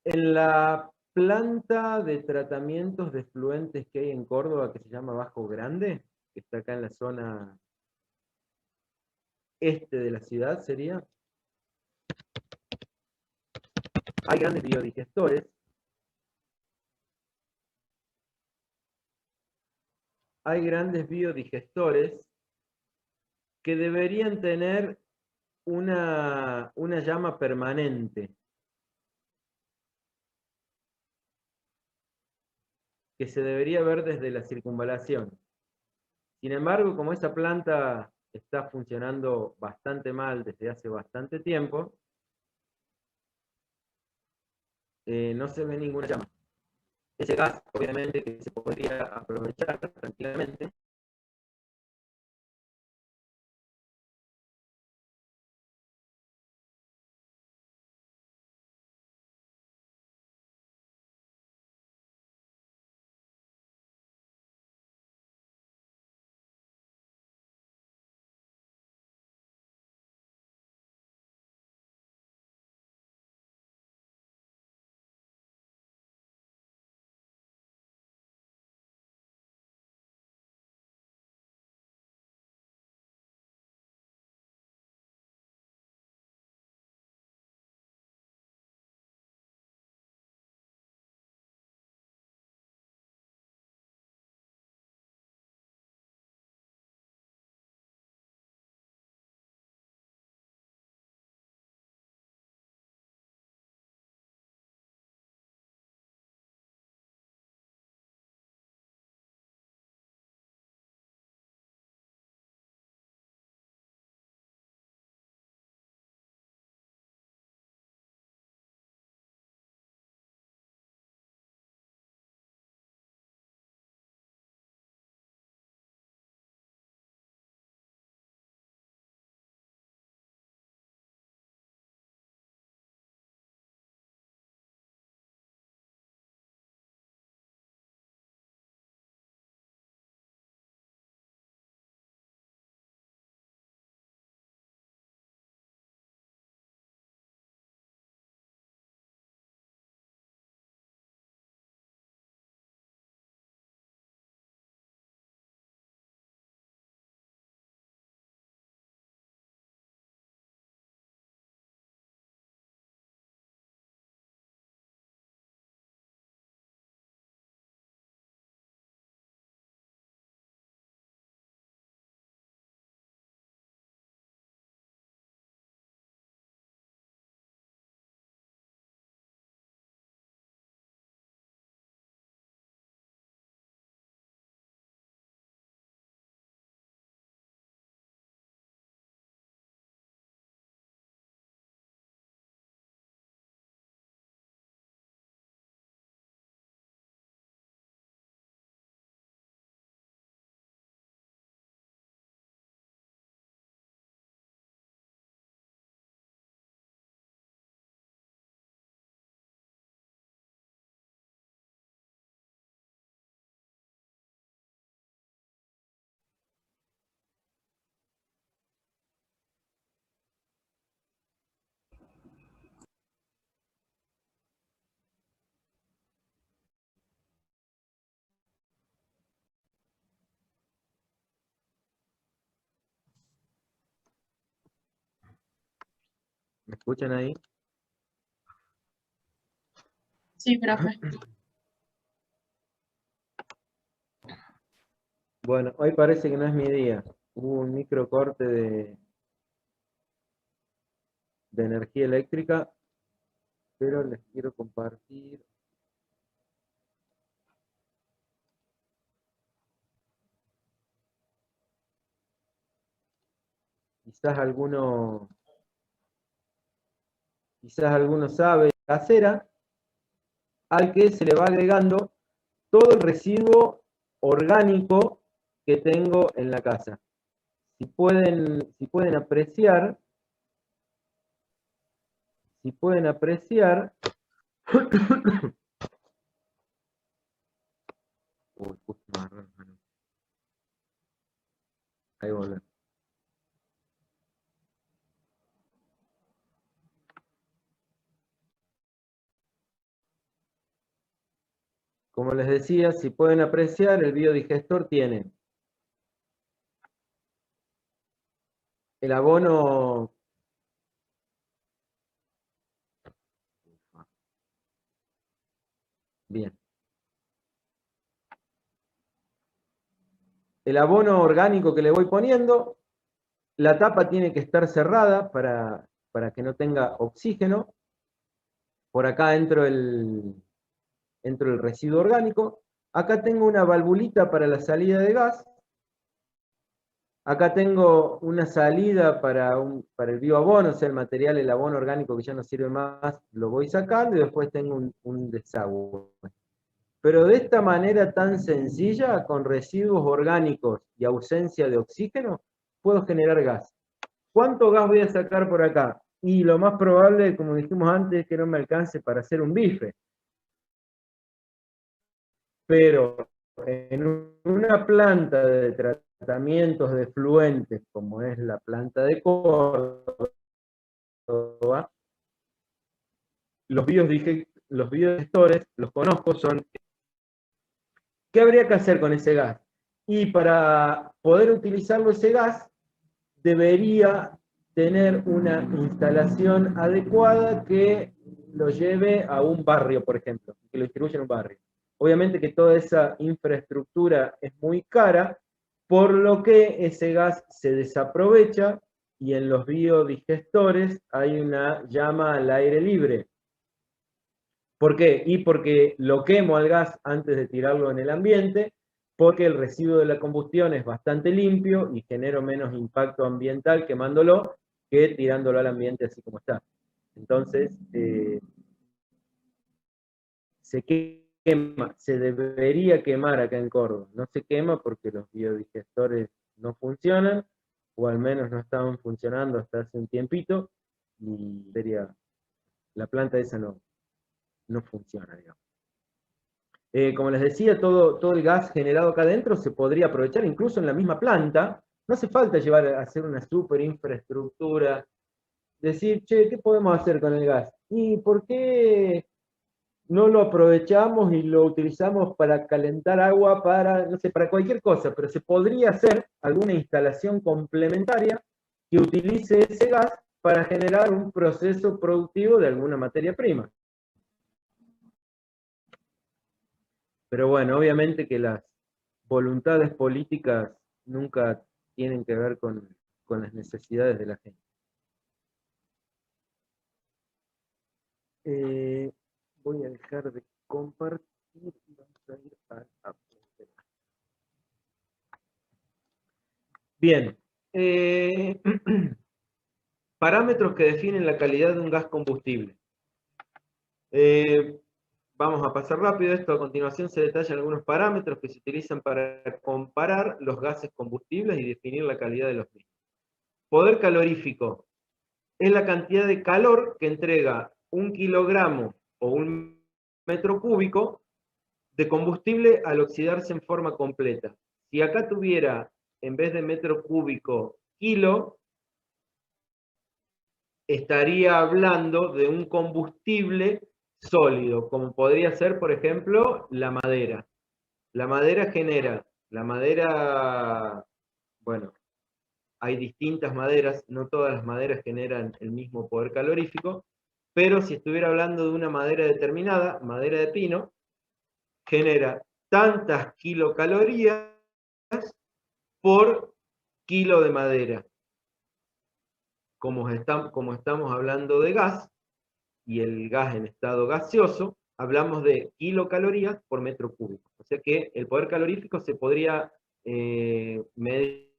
en la planta de tratamientos de efluentes que hay en Córdoba, que se llama Bajo Grande, que está acá en la zona este de la ciudad, sería. Hay grandes biodigestores. Hay grandes biodigestores que deberían tener una llama permanente, que se debería ver desde la circunvalación. Sin embargo, como esa planta está funcionando bastante mal desde hace bastante tiempo, no se ve ninguna llama. Ese gas, obviamente, que se podría aprovechar tranquilamente, ¿Me escuchan ahí? Sí, profe. Bueno, hoy parece que no es mi día. Hubo un microcorte de energía eléctrica, pero les quiero compartir. Quizás alguno sabe, casera, al que se le va agregando todo el residuo orgánico que tengo en la casa. Si pueden apreciar, uy, justo me agarró las manos. Ahí volvemos. Como les decía, si pueden apreciar, el biodigestor tiene el abono. Bien. El abono orgánico que le voy poniendo, la tapa tiene que estar cerrada para que no tenga oxígeno. Por acá entro el residuo orgánico. Acá tengo una valvulita para la salida de gas. Acá tengo una salida para el bioabono, o sea, el material, el abono orgánico que ya no sirve más, lo voy sacando y después tengo un desagüe. Pero de esta manera tan sencilla, con residuos orgánicos y ausencia de oxígeno, puedo generar gas. ¿Cuánto gas voy a sacar por acá? Y lo más probable, como dijimos antes, es que no me alcance para hacer un bife. Pero en una planta de tratamientos de fluentes, como es la planta de Córdoba, los biodigestores, los conozco, son... ¿Qué habría que hacer con ese gas? Y para poder utilizarlo ese gas, debería tener una instalación adecuada que lo lleve a un barrio, por ejemplo, que lo distribuya en un barrio. Obviamente que toda esa infraestructura es muy cara, por lo que ese gas se desaprovecha y en los biodigestores hay una llama al aire libre. ¿Por qué? Y porque lo quemo al gas antes de tirarlo en el ambiente, porque el residuo de la combustión es bastante limpio y genero menos impacto ambiental quemándolo que tirándolo al ambiente así como está. Entonces, se quema, se debería quemar acá en Córdoba. No se quema porque los biodigestores no funcionan, o al menos no estaban funcionando hasta hace un tiempito, y la planta esa no funciona, digamos. Como les decía, todo el gas generado acá adentro se podría aprovechar incluso en la misma planta. No hace falta llevar a hacer una super infraestructura. Decir, che, ¿qué podemos hacer con el gas? ¿Y por qué no lo aprovechamos y lo utilizamos para calentar agua para, no sé, para cualquier cosa? Pero se podría hacer alguna instalación complementaria que utilice ese gas para generar un proceso productivo de alguna materia prima. Pero bueno, obviamente que las voluntades políticas nunca tienen que ver con las necesidades de la gente. Voy a dejar de compartir y vamos a ir al apunte. Bien. Parámetros que definen la calidad de un gas combustible. Vamos a pasar rápido esto. A continuación se detallan algunos parámetros que se utilizan para comparar los gases combustibles y definir la calidad de los mismos. Poder calorífico es la cantidad de calor que entrega 1 kilogramo o 1 metro cúbico de combustible al oxidarse en forma completa. Si acá tuviera, en vez de metro cúbico, kilo, estaría hablando de un combustible sólido, como podría ser, por ejemplo, la madera. La madera, bueno, hay distintas maderas, no todas las maderas generan el mismo poder calorífico, pero si estuviera hablando de una madera determinada, madera de pino, genera tantas kilocalorías por kilo de madera. Como estamos hablando de gas, y el gas en estado gaseoso, hablamos de kilocalorías por metro cúbico. O sea que el poder calorífico se podría medir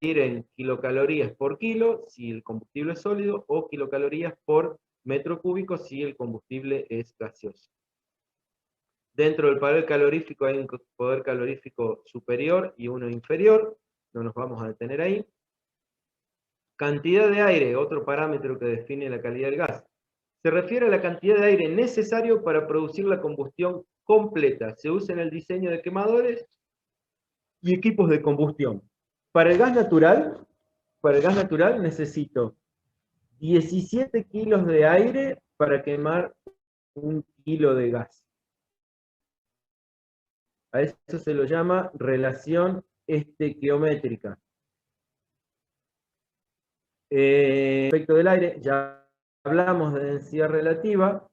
en kilocalorías por kilo si el combustible es sólido, o kilocalorías por metro cúbico si el combustible es gaseoso. Dentro del poder calorífico hay un poder calorífico superior y uno inferior, no nos vamos a detener ahí. Cantidad de aire, otro parámetro que define la calidad del gas. Se refiere a la cantidad de aire necesario para producir la combustión completa. Se usa en el diseño de quemadores y equipos de combustión. Para el gas natural necesito 17 kilos de aire para quemar 1 kilo de gas. A eso se lo llama relación estequiométrica. Respecto del aire, ya hablamos de densidad relativa.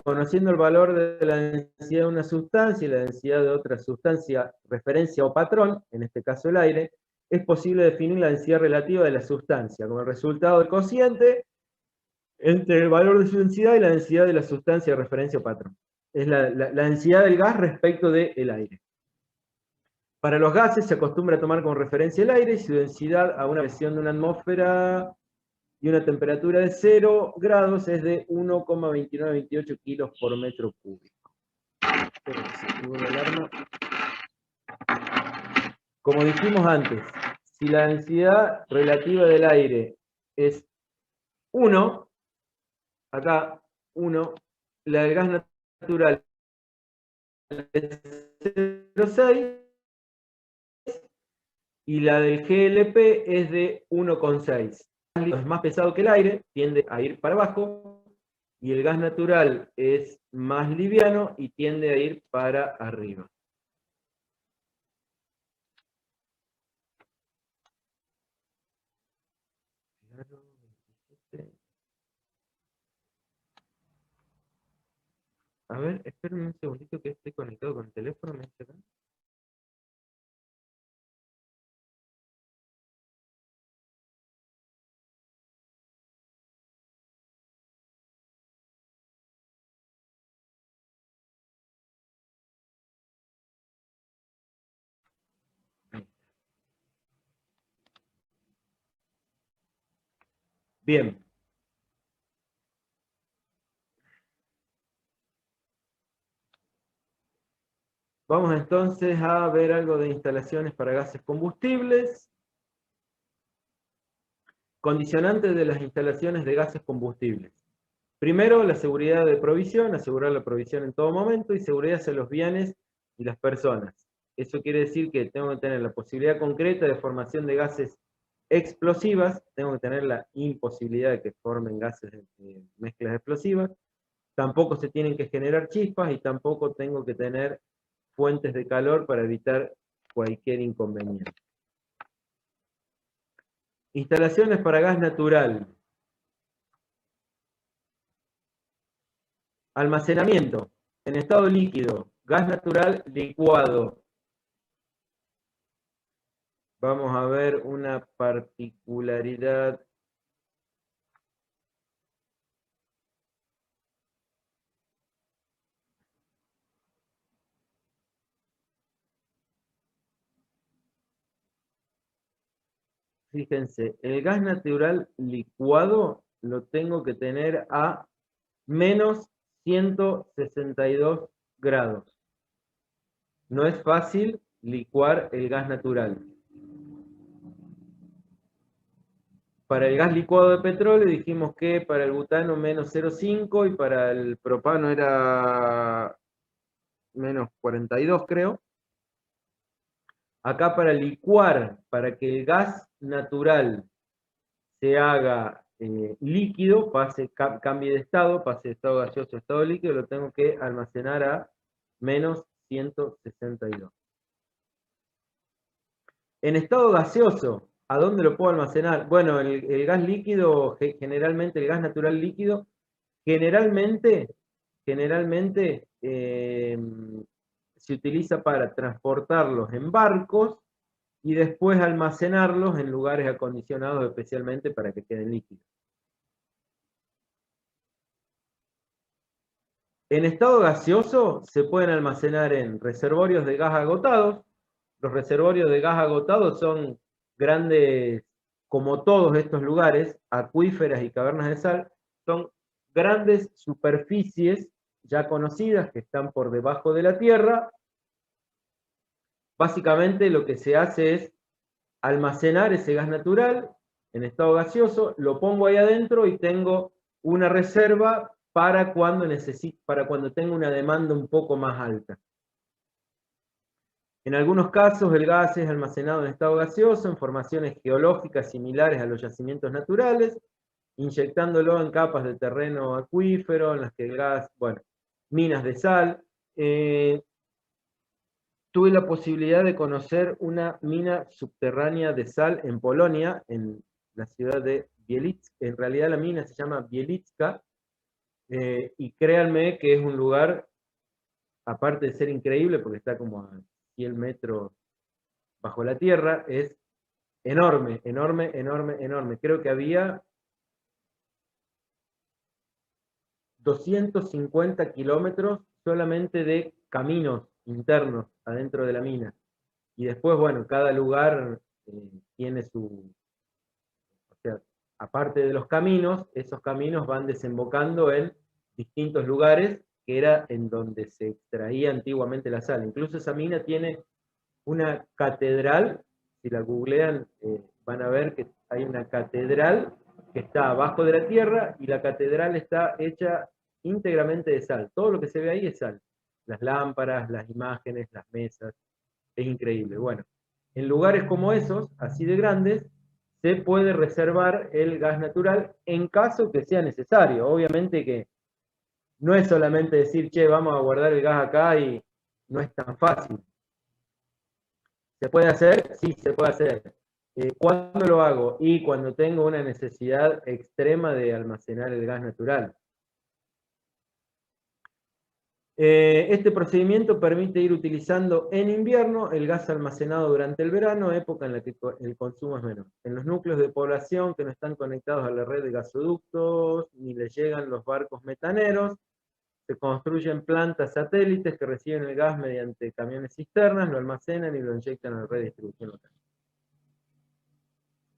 Conociendo el valor de la densidad de una sustancia y la densidad de otra sustancia, referencia o patrón, en este caso el aire, es posible definir la densidad relativa de la sustancia, como el resultado del cociente entre el valor de su densidad y la densidad de la sustancia de referencia o patrón. Es la densidad del gas respecto del aire. Para los gases se acostumbra a tomar como referencia el aire y su densidad a una presión de una atmósfera y una temperatura de 0 grados es de 1,2928 kilos por metro cúbico. Espero que se active la alarma. Como dijimos antes, si la densidad relativa del aire es 1, acá 1, la del gas natural es 0,6 y la del GLP es de 1,6. Es más pesado que el aire, tiende a ir para abajo, y el gas natural es más liviano y tiende a ir para arriba. A ver, espérenme un segundito que estoy conectado con el teléfono. ¿Me dice acá? Bien. Vamos entonces a ver algo de instalaciones para gases combustibles. Condicionantes de las instalaciones de gases combustibles. Primero, la seguridad de provisión, asegurar la provisión en todo momento, y seguridad hacia los bienes y las personas. Eso quiere decir que tengo que tener la posibilidad concreta de formación de gases explosivas, tengo que tener la imposibilidad de que formen gases de mezclas explosivas, tampoco se tienen que generar chispas y tampoco tengo que tener fuentes de calor para evitar cualquier inconveniente. Instalaciones para gas natural. Almacenamiento. En estado líquido. Gas natural licuado. Vamos a ver una particularidad. Fíjense, el gas natural licuado lo tengo que tener a menos 162 grados. No es fácil licuar el gas natural. Para el gas licuado de petróleo dijimos que para el butano menos 0,5 y para el propano era menos 42, creo. Acá para licuar, para que el gas natural se haga líquido, cambie de estado, pase de estado gaseoso a estado líquido, lo tengo que almacenar a menos 162. En estado gaseoso, ¿a dónde lo puedo almacenar? Bueno, el gas líquido, generalmente el gas natural líquido, generalmente se utiliza para transportarlos en barcos y después almacenarlos en lugares acondicionados especialmente para que queden líquidos. En estado gaseoso se pueden almacenar en reservorios de gas agotados. Los reservorios de gas agotados son grandes, como todos estos lugares, acuíferas y cavernas de sal, son grandes superficies ya conocidas que están por debajo de la tierra. Básicamente lo que se hace es almacenar ese gas natural en estado gaseoso, lo pongo ahí adentro y tengo una reserva para cuando tenga una demanda un poco más alta. En algunos casos el gas es almacenado en estado gaseoso en formaciones geológicas similares a los yacimientos naturales, inyectándolo en capas de terreno acuífero, en las que el gas, bueno, minas de sal. Tuve la posibilidad de conocer una mina subterránea de sal en Polonia, en la ciudad de Bielitsk. En realidad la mina se llama Bielitska, y créanme que es un lugar, aparte de ser increíble, porque está como a 100 metros bajo la tierra, es enorme, enorme, enorme, enorme. Creo que había 250 kilómetros solamente de caminos internos adentro de la mina. Y después, bueno, cada lugar tiene su... O sea, aparte de los caminos, esos caminos van desembocando en distintos lugares, que era en donde se extraía antiguamente la sal. Incluso esa mina tiene una catedral, si la googlean van a ver que hay una catedral que está abajo de la tierra, y la catedral está hecha íntegramente de sal. Todo lo que se ve ahí es sal. Las lámparas, las imágenes, las mesas. Es increíble. Bueno, en lugares como esos, así de grandes, se puede reservar el gas natural en caso que sea necesario. Obviamente que no es solamente decir, che, vamos a guardar el gas acá, y no es tan fácil. ¿Se puede hacer? Sí, se puede hacer. ¿Cuándo lo hago? Y cuando tengo una necesidad extrema de almacenar el gas natural. Este procedimiento permite ir utilizando en invierno el gas almacenado durante el verano, época en la que el consumo es menor. En los núcleos de población que no están conectados a la red de gasoductos, ni les llegan los barcos metaneros, se construyen plantas satélites que reciben el gas mediante camiones cisternas, lo almacenan y lo inyectan a la red de distribución local.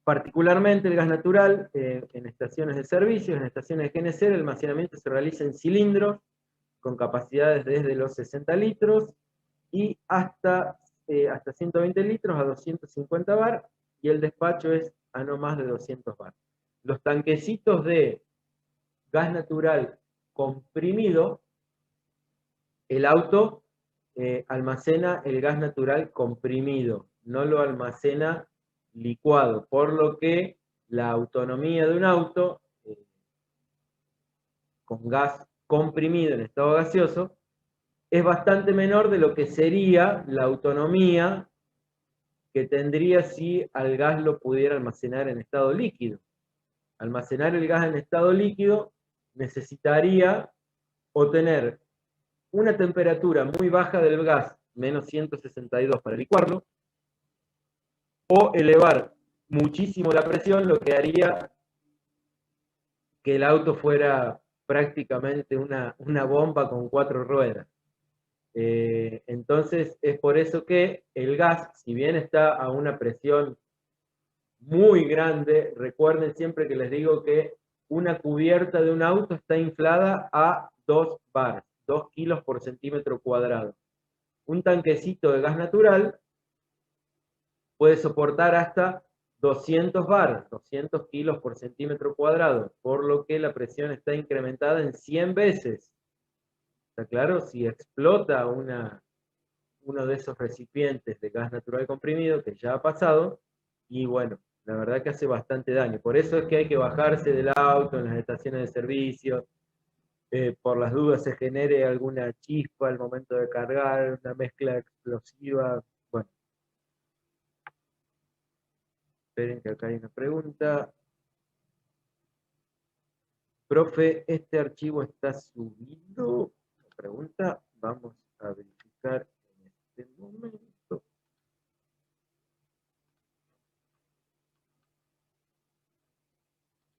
Particularmente el gas natural, en estaciones de servicios, en estaciones de GNC, el almacenamiento se realiza en cilindros con capacidades desde los 60 litros y hasta 120 litros a 250 bar, y el despacho es a no más de 200 bar. Los tanquecitos de gas natural comprimido, el auto almacena el gas natural comprimido, no lo almacena licuado, por lo que la autonomía de un auto con gas comprimido en estado gaseoso es bastante menor de lo que sería la autonomía que tendría si al gas lo pudiera almacenar en estado líquido. Almacenar el gas en estado líquido necesitaría o tener una temperatura muy baja del gas, menos 162 para licuarlo, o elevar muchísimo la presión, lo que haría que el auto fuera prácticamente una bomba con 4 ruedas. Entonces es por eso que el gas, si bien está a una presión muy grande, recuerden siempre que les digo que una cubierta de un auto está inflada a 2 bar, 2 kilos por centímetro cuadrado. Un tanquecito de gas natural puede soportar hasta 200 bar, 200 kilos por centímetro cuadrado, por lo que la presión está incrementada en 100 veces. ¿Está claro? Si explota uno de esos recipientes de gas natural comprimido, que ya ha pasado, y bueno, la verdad que hace bastante daño. Por eso es que hay que bajarse del auto en las estaciones de servicio, por las dudas se genere alguna chispa al momento de cargar, una mezcla explosiva. Bueno, Esperen que acá hay una pregunta. Profe, ¿este archivo está subido? La pregunta, vamos a verificar en este momento.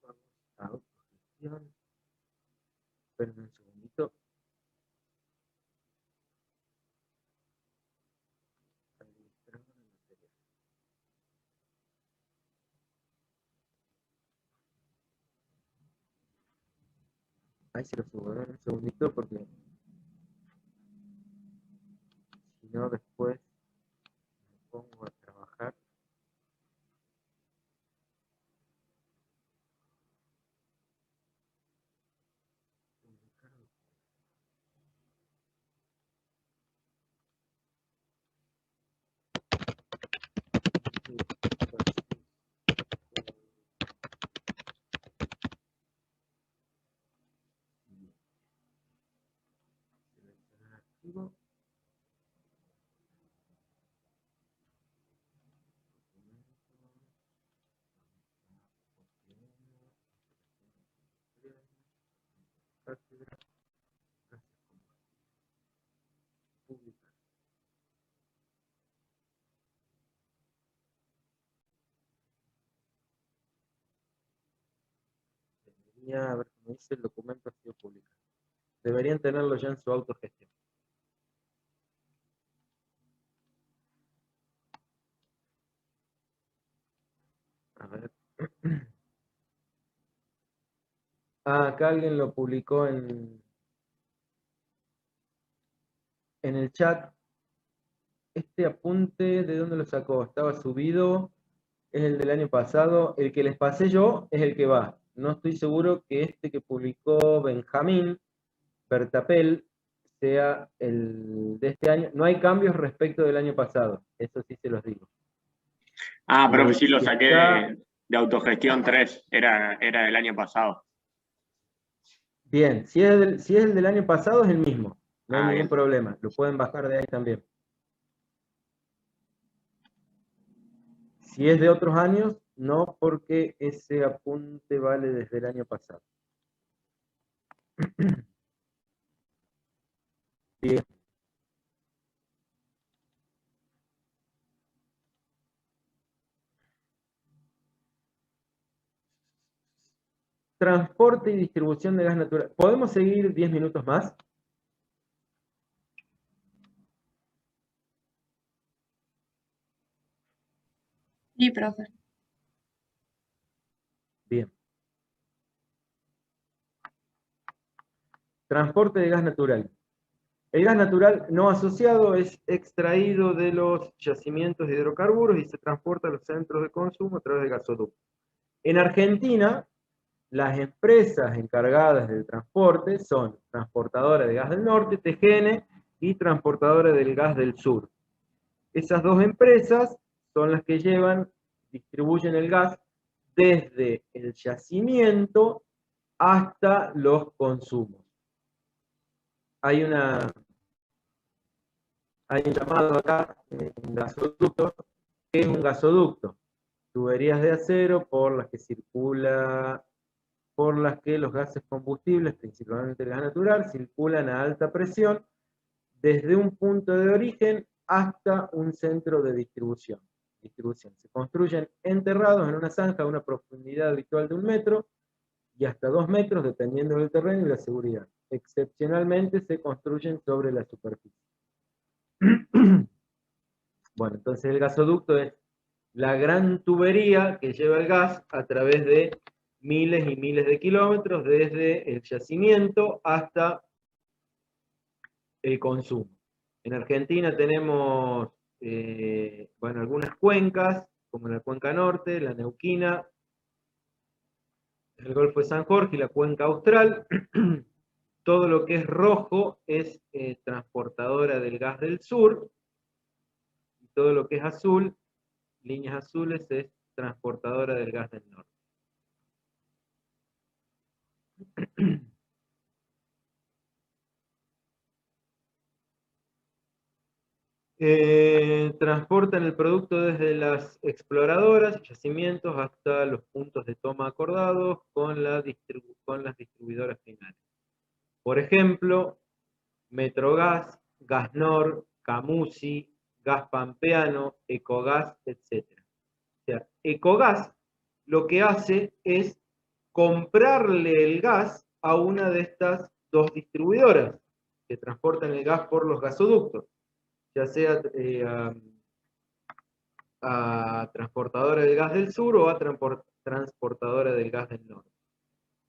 Vamos a autogestión. Esperen un segundito. Administrador de material. Ahí se lo subo, ¿no? Un segundito porque si no después me pongo a trabajar. Seleccionar archivo. Cátedra, publicar. Debería, a ver cómo dice, el documento ha sido publicado. Deberían tenerlo ya en su autogestión. A ver. Ah, acá alguien lo publicó en el chat. Este apunte, ¿de dónde lo sacó? Estaba subido, es el del año pasado. El que les pasé yo es el que va. No estoy seguro que este que publicó Benjamín Bertapel sea el de este año. No hay cambios respecto del año pasado. Eso sí se los digo. Ah, profe, sí Si lo saqué está de autogestión 3, era del año pasado. bien, si es el del año pasado es el mismo. No hay Ah, ningún bien. problema. Lo pueden bajar de ahí también. Si es de otros años, no, porque ese apunte vale desde el año pasado. Bien. Transporte y distribución de gas natural. ¿Podemos seguir 10 minutos más? Sí, profe. Bien. Transporte de gas natural. El gas natural no asociado es extraído de los yacimientos de hidrocarburos y se transporta a los centros de consumo a través de gasoductos. En Argentina, las empresas encargadas del transporte son Transportadora de Gas del Norte, TGN, y Transportadora del Gas del Sur. Esas dos empresas son las que distribuyen el gas desde el yacimiento hasta los consumos. Hay un llamado acá, un gasoducto. ¿Qué es un gasoducto? Tuberías de acero por las que los gases combustibles, principalmente el gas natural, circulan a alta presión desde un punto de origen hasta un centro de distribución. Se construyen enterrados en una zanja a una profundidad habitual de 1 metro y hasta 2 metros, dependiendo del terreno y la seguridad. Excepcionalmente se construyen sobre la superficie. Bueno, entonces el gasoducto es la gran tubería que lleva el gas a través de miles y miles de kilómetros desde el yacimiento hasta el consumo. En Argentina tenemos bueno, algunas cuencas, como la cuenca norte, la neuquina, el Golfo de San Jorge y la cuenca austral. Todo lo que es rojo es transportadora del gas del sur, y todo lo que es azul, líneas azules, es transportadora del gas del norte. Transportan el producto desde las exploradoras y yacimientos hasta los puntos de toma acordados con las distribuidoras finales. Por ejemplo, Metrogas, Gasnor, Camusi, Gas Pampeano, Ecogas, etc. O sea, Ecogas lo que hace es comprarle el gas a una de estas dos distribuidoras que transportan el gas por los gasoductos, ya sea a transportadora del gas del sur o a transportadora del gas del norte.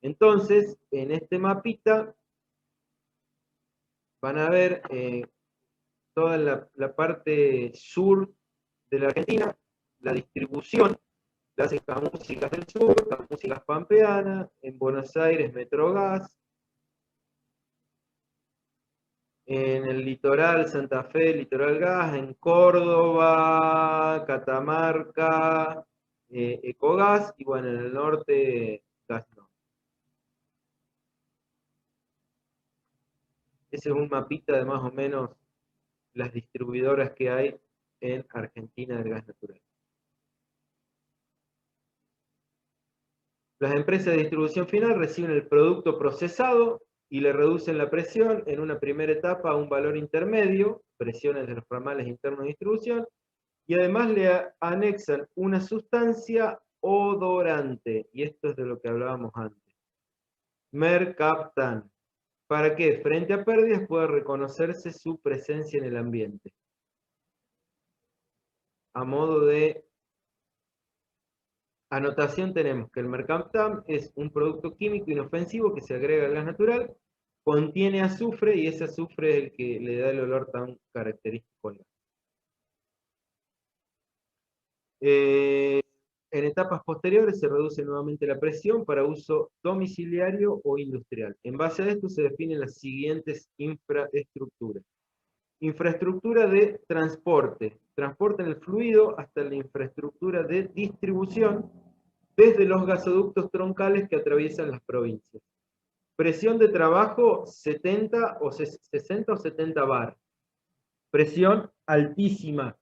Entonces, en este mapita van a ver toda la parte sur de la Argentina, la distribución, la hace Camusi Gas del Sur, Camusi Gas Pampeana, en Buenos Aires Metrogas, en el litoral Santa Fe, Litoral Gas, en Córdoba, Catamarca, Ecogas, y bueno, en el norte Gas Norte. Ese es un mapita de más o menos las distribuidoras que hay en Argentina del gas natural. Las empresas de distribución final reciben el producto procesado y le reducen la presión en una primera etapa a un valor intermedio, presiones de los ramales internos de distribución, y además le anexan una sustancia odorante, y esto es de lo que hablábamos antes. Mercaptan. ¿Para que frente a pérdidas pueda reconocerse su presencia en el ambiente? A modo de anotación tenemos que el mercaptan es un producto químico inofensivo que se agrega al gas natural, contiene azufre y ese azufre es el que le da el olor tan característico al gas. En etapas posteriores se reduce nuevamente la presión para uso domiciliario o industrial. En base a esto se definen las siguientes infraestructuras. Infraestructura de transporte. Transportan el fluido hasta la infraestructura de distribución desde los gasoductos troncales que atraviesan las provincias. Presión de trabajo 60 o 70 bar. Presión altísima.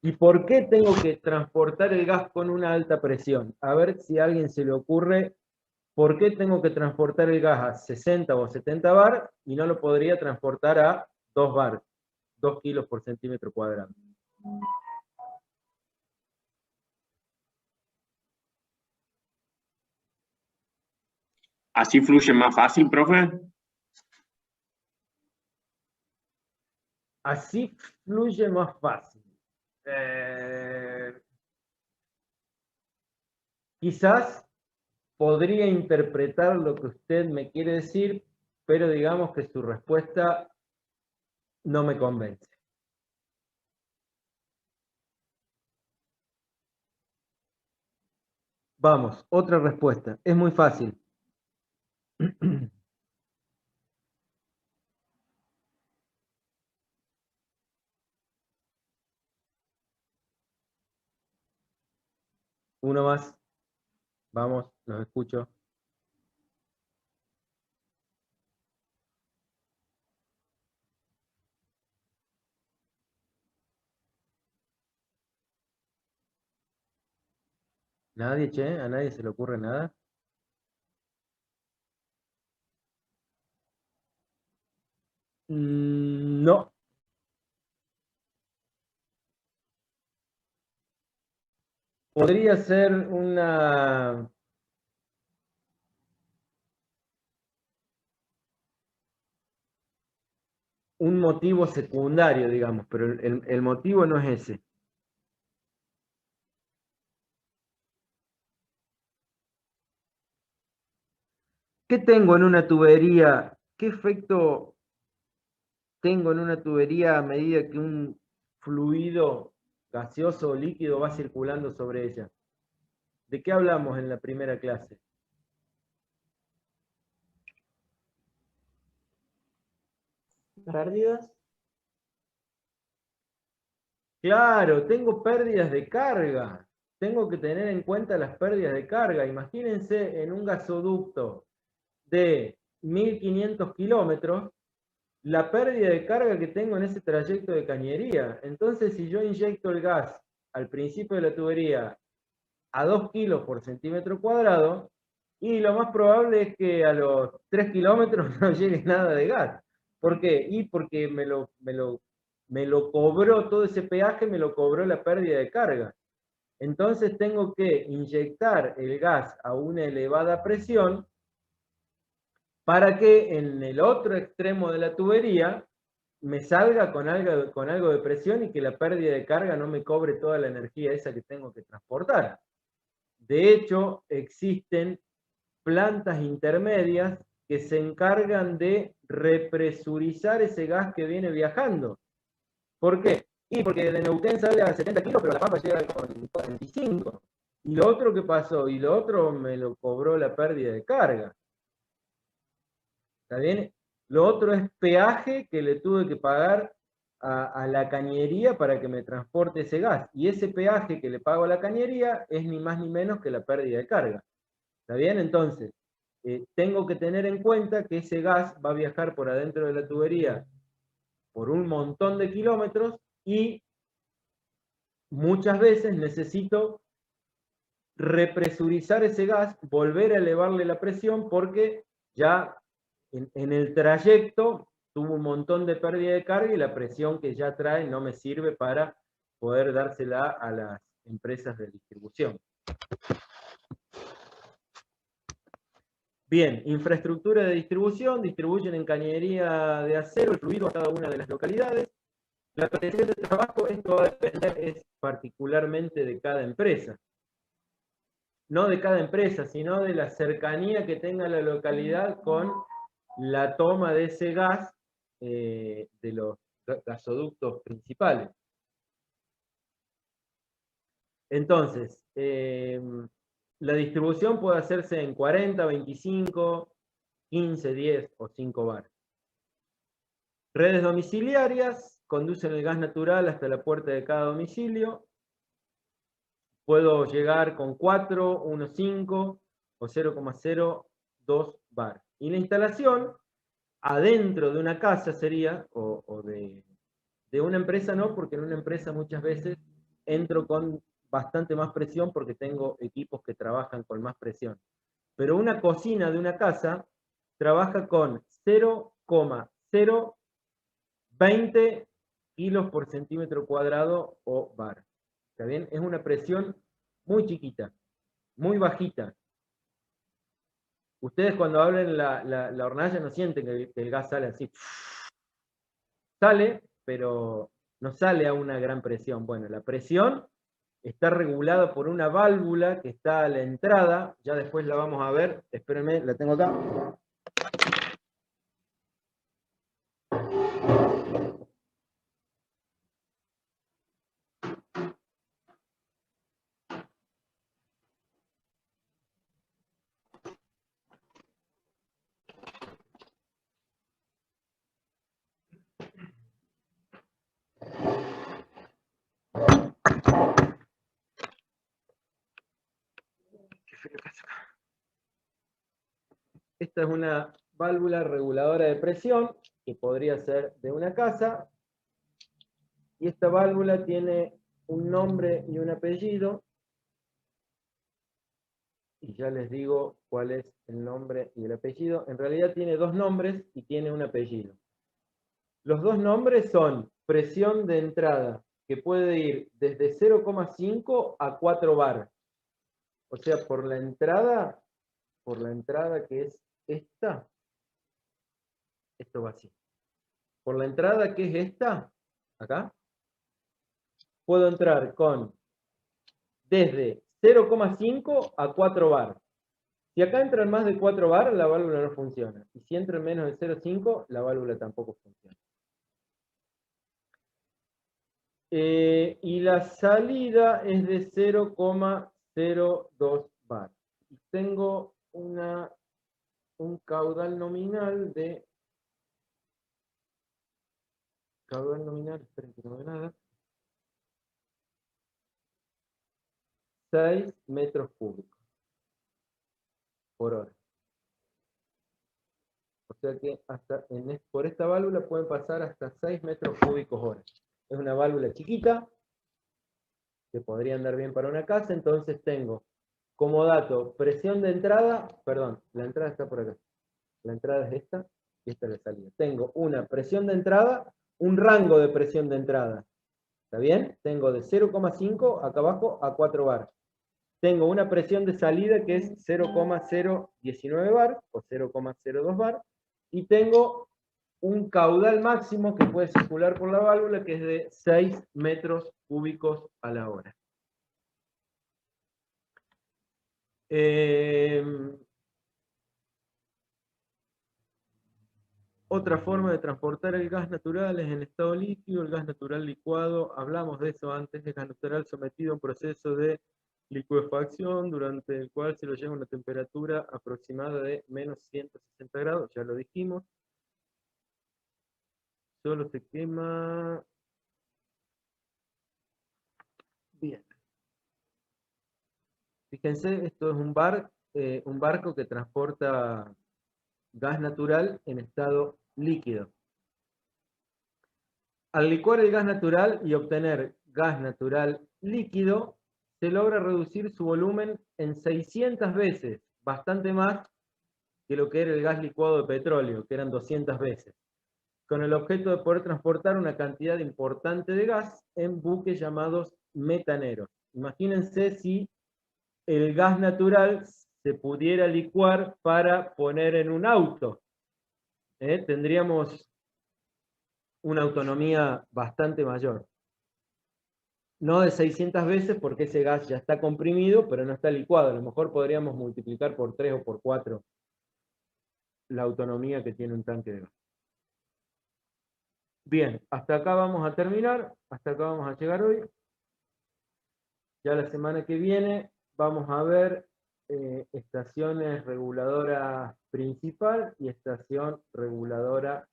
¿Y por qué tengo que transportar el gas con una alta presión? A ver si a alguien se le ocurre por qué tengo que transportar el gas a 60 o 70 bar y no lo podría transportar a 2 bar, 2 kilos por centímetro cuadrado. ¿Así fluye más fácil, profe? Así fluye más fácil. Quizás podría interpretar lo que usted me quiere decir, pero digamos que su respuesta no me convence. Vamos, otra respuesta. Es muy fácil. Uno más. Vamos, los escucho. ¿Nadie, che? ¿A nadie se le ocurre nada? No. Podría ser un motivo secundario, digamos, pero el motivo no es ese. ¿Qué tengo en una tubería? ¿Qué efecto tengo en una tubería a medida que un fluido gaseoso o líquido va circulando sobre ella? ¿De qué hablamos en la primera clase? ¿Pérdidas? Claro, tengo pérdidas de carga. Tengo que tener en cuenta las pérdidas de carga. Imagínense en un gasoducto de 1500 kilómetros, la pérdida de carga que tengo en ese trayecto de cañería. Entonces, si yo inyecto el gas al principio de la tubería a 2 kilos por centímetro cuadrado, y lo más probable es que a los 3 kilómetros no llegue nada de gas. ¿Por qué? Y porque me lo cobró todo ese peaje, me lo cobró la pérdida de carga. Entonces tengo que inyectar el gas a una elevada presión para que en el otro extremo de la tubería me salga con algo de presión y que la pérdida de carga no me cobre toda la energía esa que tengo que transportar. De hecho, existen plantas intermedias que se encargan de represurizar ese gas que viene viajando. ¿Por qué? Y porque de Neuquén sale a 70 kilos, pero la Pampa llega con 45. Y lo otro que pasó, y lo otro me lo cobró la pérdida de carga. ¿Está bien? Lo otro es peaje que le tuve que pagar a la cañería para que me transporte ese gas. Y ese peaje que le pago a la cañería es ni más ni menos que la pérdida de carga. ¿Está bien? Entonces, tengo que tener en cuenta que ese gas va a viajar por adentro de la tubería por un montón de kilómetros y muchas veces necesito represurizar ese gas, volver a elevarle la presión porque ya en el trayecto tuvo un montón de pérdida de carga y la presión que ya trae no me sirve para poder dársela a las empresas de distribución. Bien, infraestructura de distribución, distribuyen en cañería de acero el fluido a cada una de las localidades. La presencia de trabajo, esto va a depender es particularmente de cada empresa. No de cada empresa, sino de la cercanía que tenga la localidad con la toma de ese gas de los gasoductos principales. Entonces, la distribución puede hacerse en 40, 25, 15, 10 o 5 bar. Redes domiciliarias conducen el gas natural hasta la puerta de cada domicilio. Puedo llegar con 4, 1,5 o 0,02 bar. Y la instalación adentro de una casa sería, o de una empresa no, porque en una empresa muchas veces entro con bastante más presión porque tengo equipos que trabajan con más presión. Pero una cocina de una casa trabaja con 0,020 kilos por centímetro cuadrado o bar. ¿Está bien? Es una presión muy chiquita, muy bajita. Ustedes cuando abren la hornalla no sienten que el gas sale así. Sale, pero no sale a una gran presión. Bueno, la presión está regulada por una válvula que está a la entrada. Ya después la vamos a ver. Espérenme, la tengo acá. Esta es una válvula reguladora de presión que podría ser de una casa. Y esta válvula tiene un nombre y un apellido. Y ya les digo cuál es el nombre y el apellido. En realidad tiene dos nombres y tiene un apellido. Los dos nombres son presión de entrada, que puede ir desde 0,5 a 4 bar. O sea, por la entrada que es esta, esto va así. Por la entrada que es esta, acá, puedo entrar con desde 0,5 a 4 bar. Si acá entran más de 4 bar, la válvula no funciona. Y si entran menos de 0,5, la válvula tampoco funciona. Y la salida es de 0,02 bar. Y tengo un caudal nominal de... Caudal nominal, esperen que no ve nada. 6 metros cúbicos por hora. O sea que por esta válvula pueden pasar hasta 6 metros cúbicos hora. Es una válvula chiquita, que podría andar bien para una casa, entonces tengo como dato presión de entrada, perdón, la entrada está por acá. La entrada es esta y esta es la salida. Tengo una presión de entrada, un rango de presión de entrada. ¿Está bien? Tengo de 0,5 acá abajo a 4 bar. Tengo una presión de salida que es 0,019 bar o 0,02 bar. Y tengo un caudal máximo que puede circular por la válvula que es de 6 metros cúbicos a la hora. Otra forma de transportar el gas natural es en estado líquido, el gas natural licuado, hablamos de eso antes, el gas natural sometido a un proceso de licuefacción durante el cual se lo lleva a una temperatura aproximada de menos 160 grados, ya lo dijimos. Solo se quema... Bien. Fíjense, esto es un barco que transporta gas natural en estado líquido. Al licuar el gas natural y obtener gas natural líquido, se logra reducir su volumen en 600 veces, bastante más que lo que era el gas licuado de petróleo, que eran 200 veces, con el objeto de poder transportar una cantidad importante de gas en buques llamados metaneros. Imagínense si el gas natural se pudiera licuar para poner en un auto. Tendríamos una autonomía bastante mayor. No de 600 veces porque ese gas ya está comprimido, pero no está licuado. A lo mejor podríamos multiplicar por 3 o por 4 la autonomía que tiene un tanque de gas. Bien, hasta acá vamos a terminar, hasta acá vamos a llegar hoy. Ya la semana que viene vamos a ver estaciones reguladoras principal y estación reguladora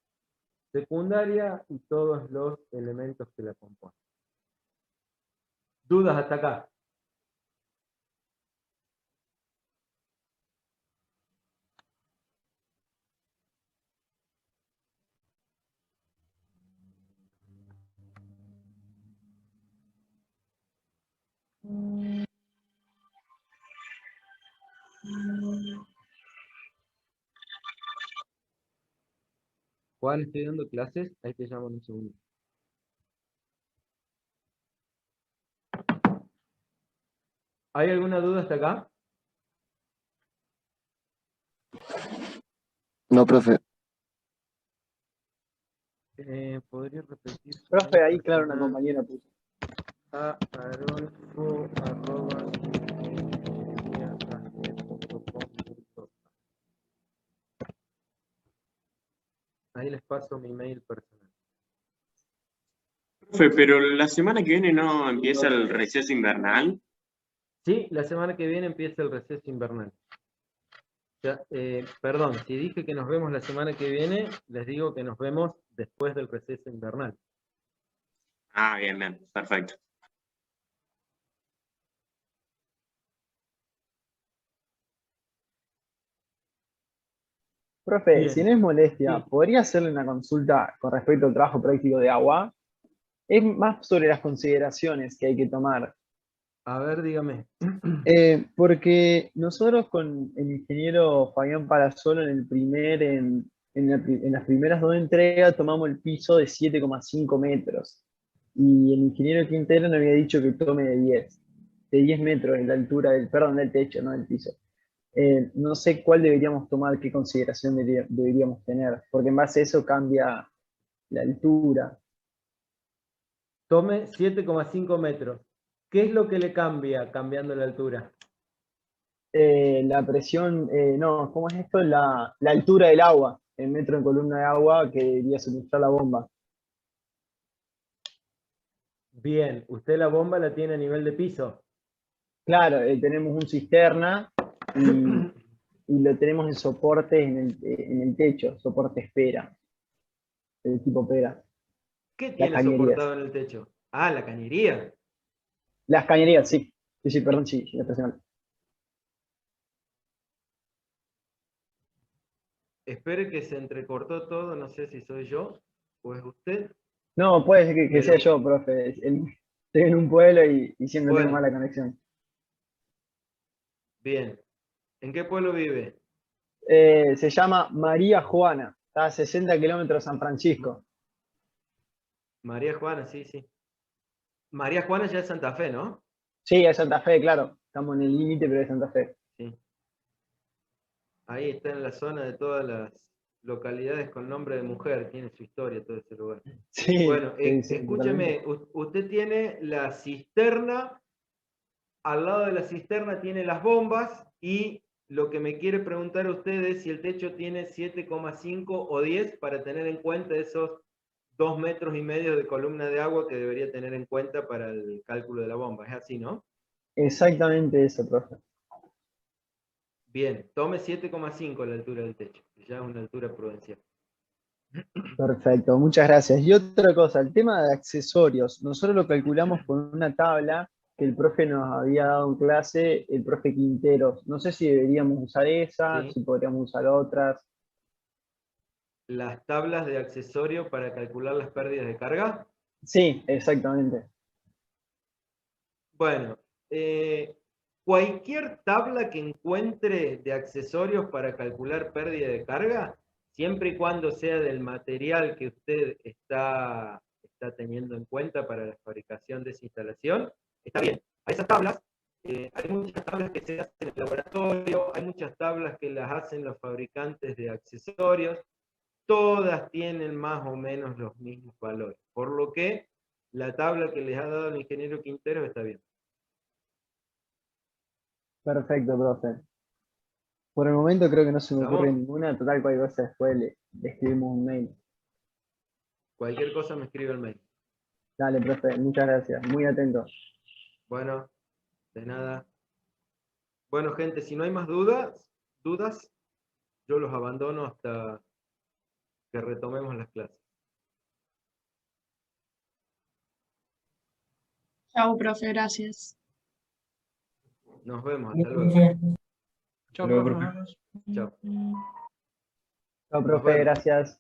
secundaria y todos los elementos que la componen. ¿Dudas hasta acá? Juan, estoy dando clases, ahí te llamo en un segundo. ¿Hay alguna duda hasta acá? No, profe. ¿Podría repetir? Profe, ahí claro, una compañera puso. A arolfo@ingeniería.com.ar. Ahí les paso mi mail personal. Profe, pero la semana que viene no empieza el receso invernal. Sí, la semana que viene empieza el receso invernal. Ya, perdón, si dije que nos vemos la semana que viene, les digo que nos vemos después del receso invernal. Ah, bien, bien, perfecto. Profe, Bien. si no es molestia, Sí. ¿podría hacerle una consulta con respecto al trabajo práctico de agua? Es más sobre las consideraciones que hay que tomar. A ver, dígame. Porque nosotros con el ingeniero Fabián Palazzolo en las primeras dos entregas tomamos el piso de 7,5 metros. Y el ingeniero Quintero nos había dicho que tome de 10 metros en la altura del techo, no del piso. No sé cuál deberíamos tomar, qué consideración deberíamos tener, porque en base a eso cambia la altura. Tome 7,5 metros. ¿Qué es lo que le cambia cambiando la altura? La presión, no, ¿cómo es esto? La altura del agua, el metro en columna de agua que debería suministrar la bomba. Bien, ¿usted la bomba la tiene a nivel de piso? Claro, tenemos un cisterna y lo tenemos en soporte en el techo, soporte espera, el tipo pera. ¿Qué Las tiene cañerías. soportado en el techo? Ah, la cañería. Las cañerías, sí. Sí, perdón, sí, la expresión. Espere que se entrecortó todo, no sé si soy yo o es usted. No, puede ser que Pero- sea yo, profe. Estoy en un pueblo y siempre tengo Bueno. mala conexión. Bien. ¿En qué pueblo vive? Se llama María Juana. Está a 60 kilómetros de San Francisco. María Juana, sí, sí. María Juana ya es Santa Fe, ¿no? Sí, es Santa Fe, claro. Estamos en el límite, pero es Santa Fe. Sí. Ahí está en la zona de todas las localidades con nombre de mujer, tiene su historia todo ese lugar. Sí, Bueno, sí, sí, escúcheme, totalmente. usted tiene la cisterna, al lado de la cisterna tiene las bombas y lo que me quiere preguntar usted es si el techo tiene 7,5 o 10 para tener en cuenta esos 2,5 metros de columna de agua que debería tener en cuenta para el cálculo de la bomba. Es así, ¿no? Exactamente eso, profe. Bien, tome 7,5 la altura del techo, que ya es una altura prudencial. Perfecto, muchas gracias. Y otra cosa, el tema de accesorios, nosotros lo calculamos con una tabla que el profe nos había dado en clase, el profe Quinteros. No sé si deberíamos usar esa, ¿Sí? si podríamos usar otras. Las tablas de accesorio para calcular las pérdidas de carga. Sí, exactamente. Bueno, cualquier tabla que encuentre de accesorios para calcular pérdida de carga, siempre y cuando sea del material que usted está teniendo en cuenta para la fabricación de esa instalación, está bien. A esas tablas, hay muchas tablas que se hacen en el laboratorio, hay muchas tablas que las hacen los fabricantes de accesorios, todas tienen más o menos los mismos valores, por lo que la tabla que les ha dado el ingeniero Quintero está bien. Perfecto, profe. Por el momento creo que no se me ocurre ¿Estamos? ninguna, total cualquier cosa después le escribimos un mail. Cualquier cosa me escribe el mail. Dale, profe, muchas gracias, muy atento. Bueno, de nada. Bueno, gente, si no hay más dudas, yo los abandono hasta que retomemos las clases. Chao, profe, gracias. Nos vemos, hasta luego. Chao, profe, nos vemos. Chao. Chao, Nos profe, vemos. gracias.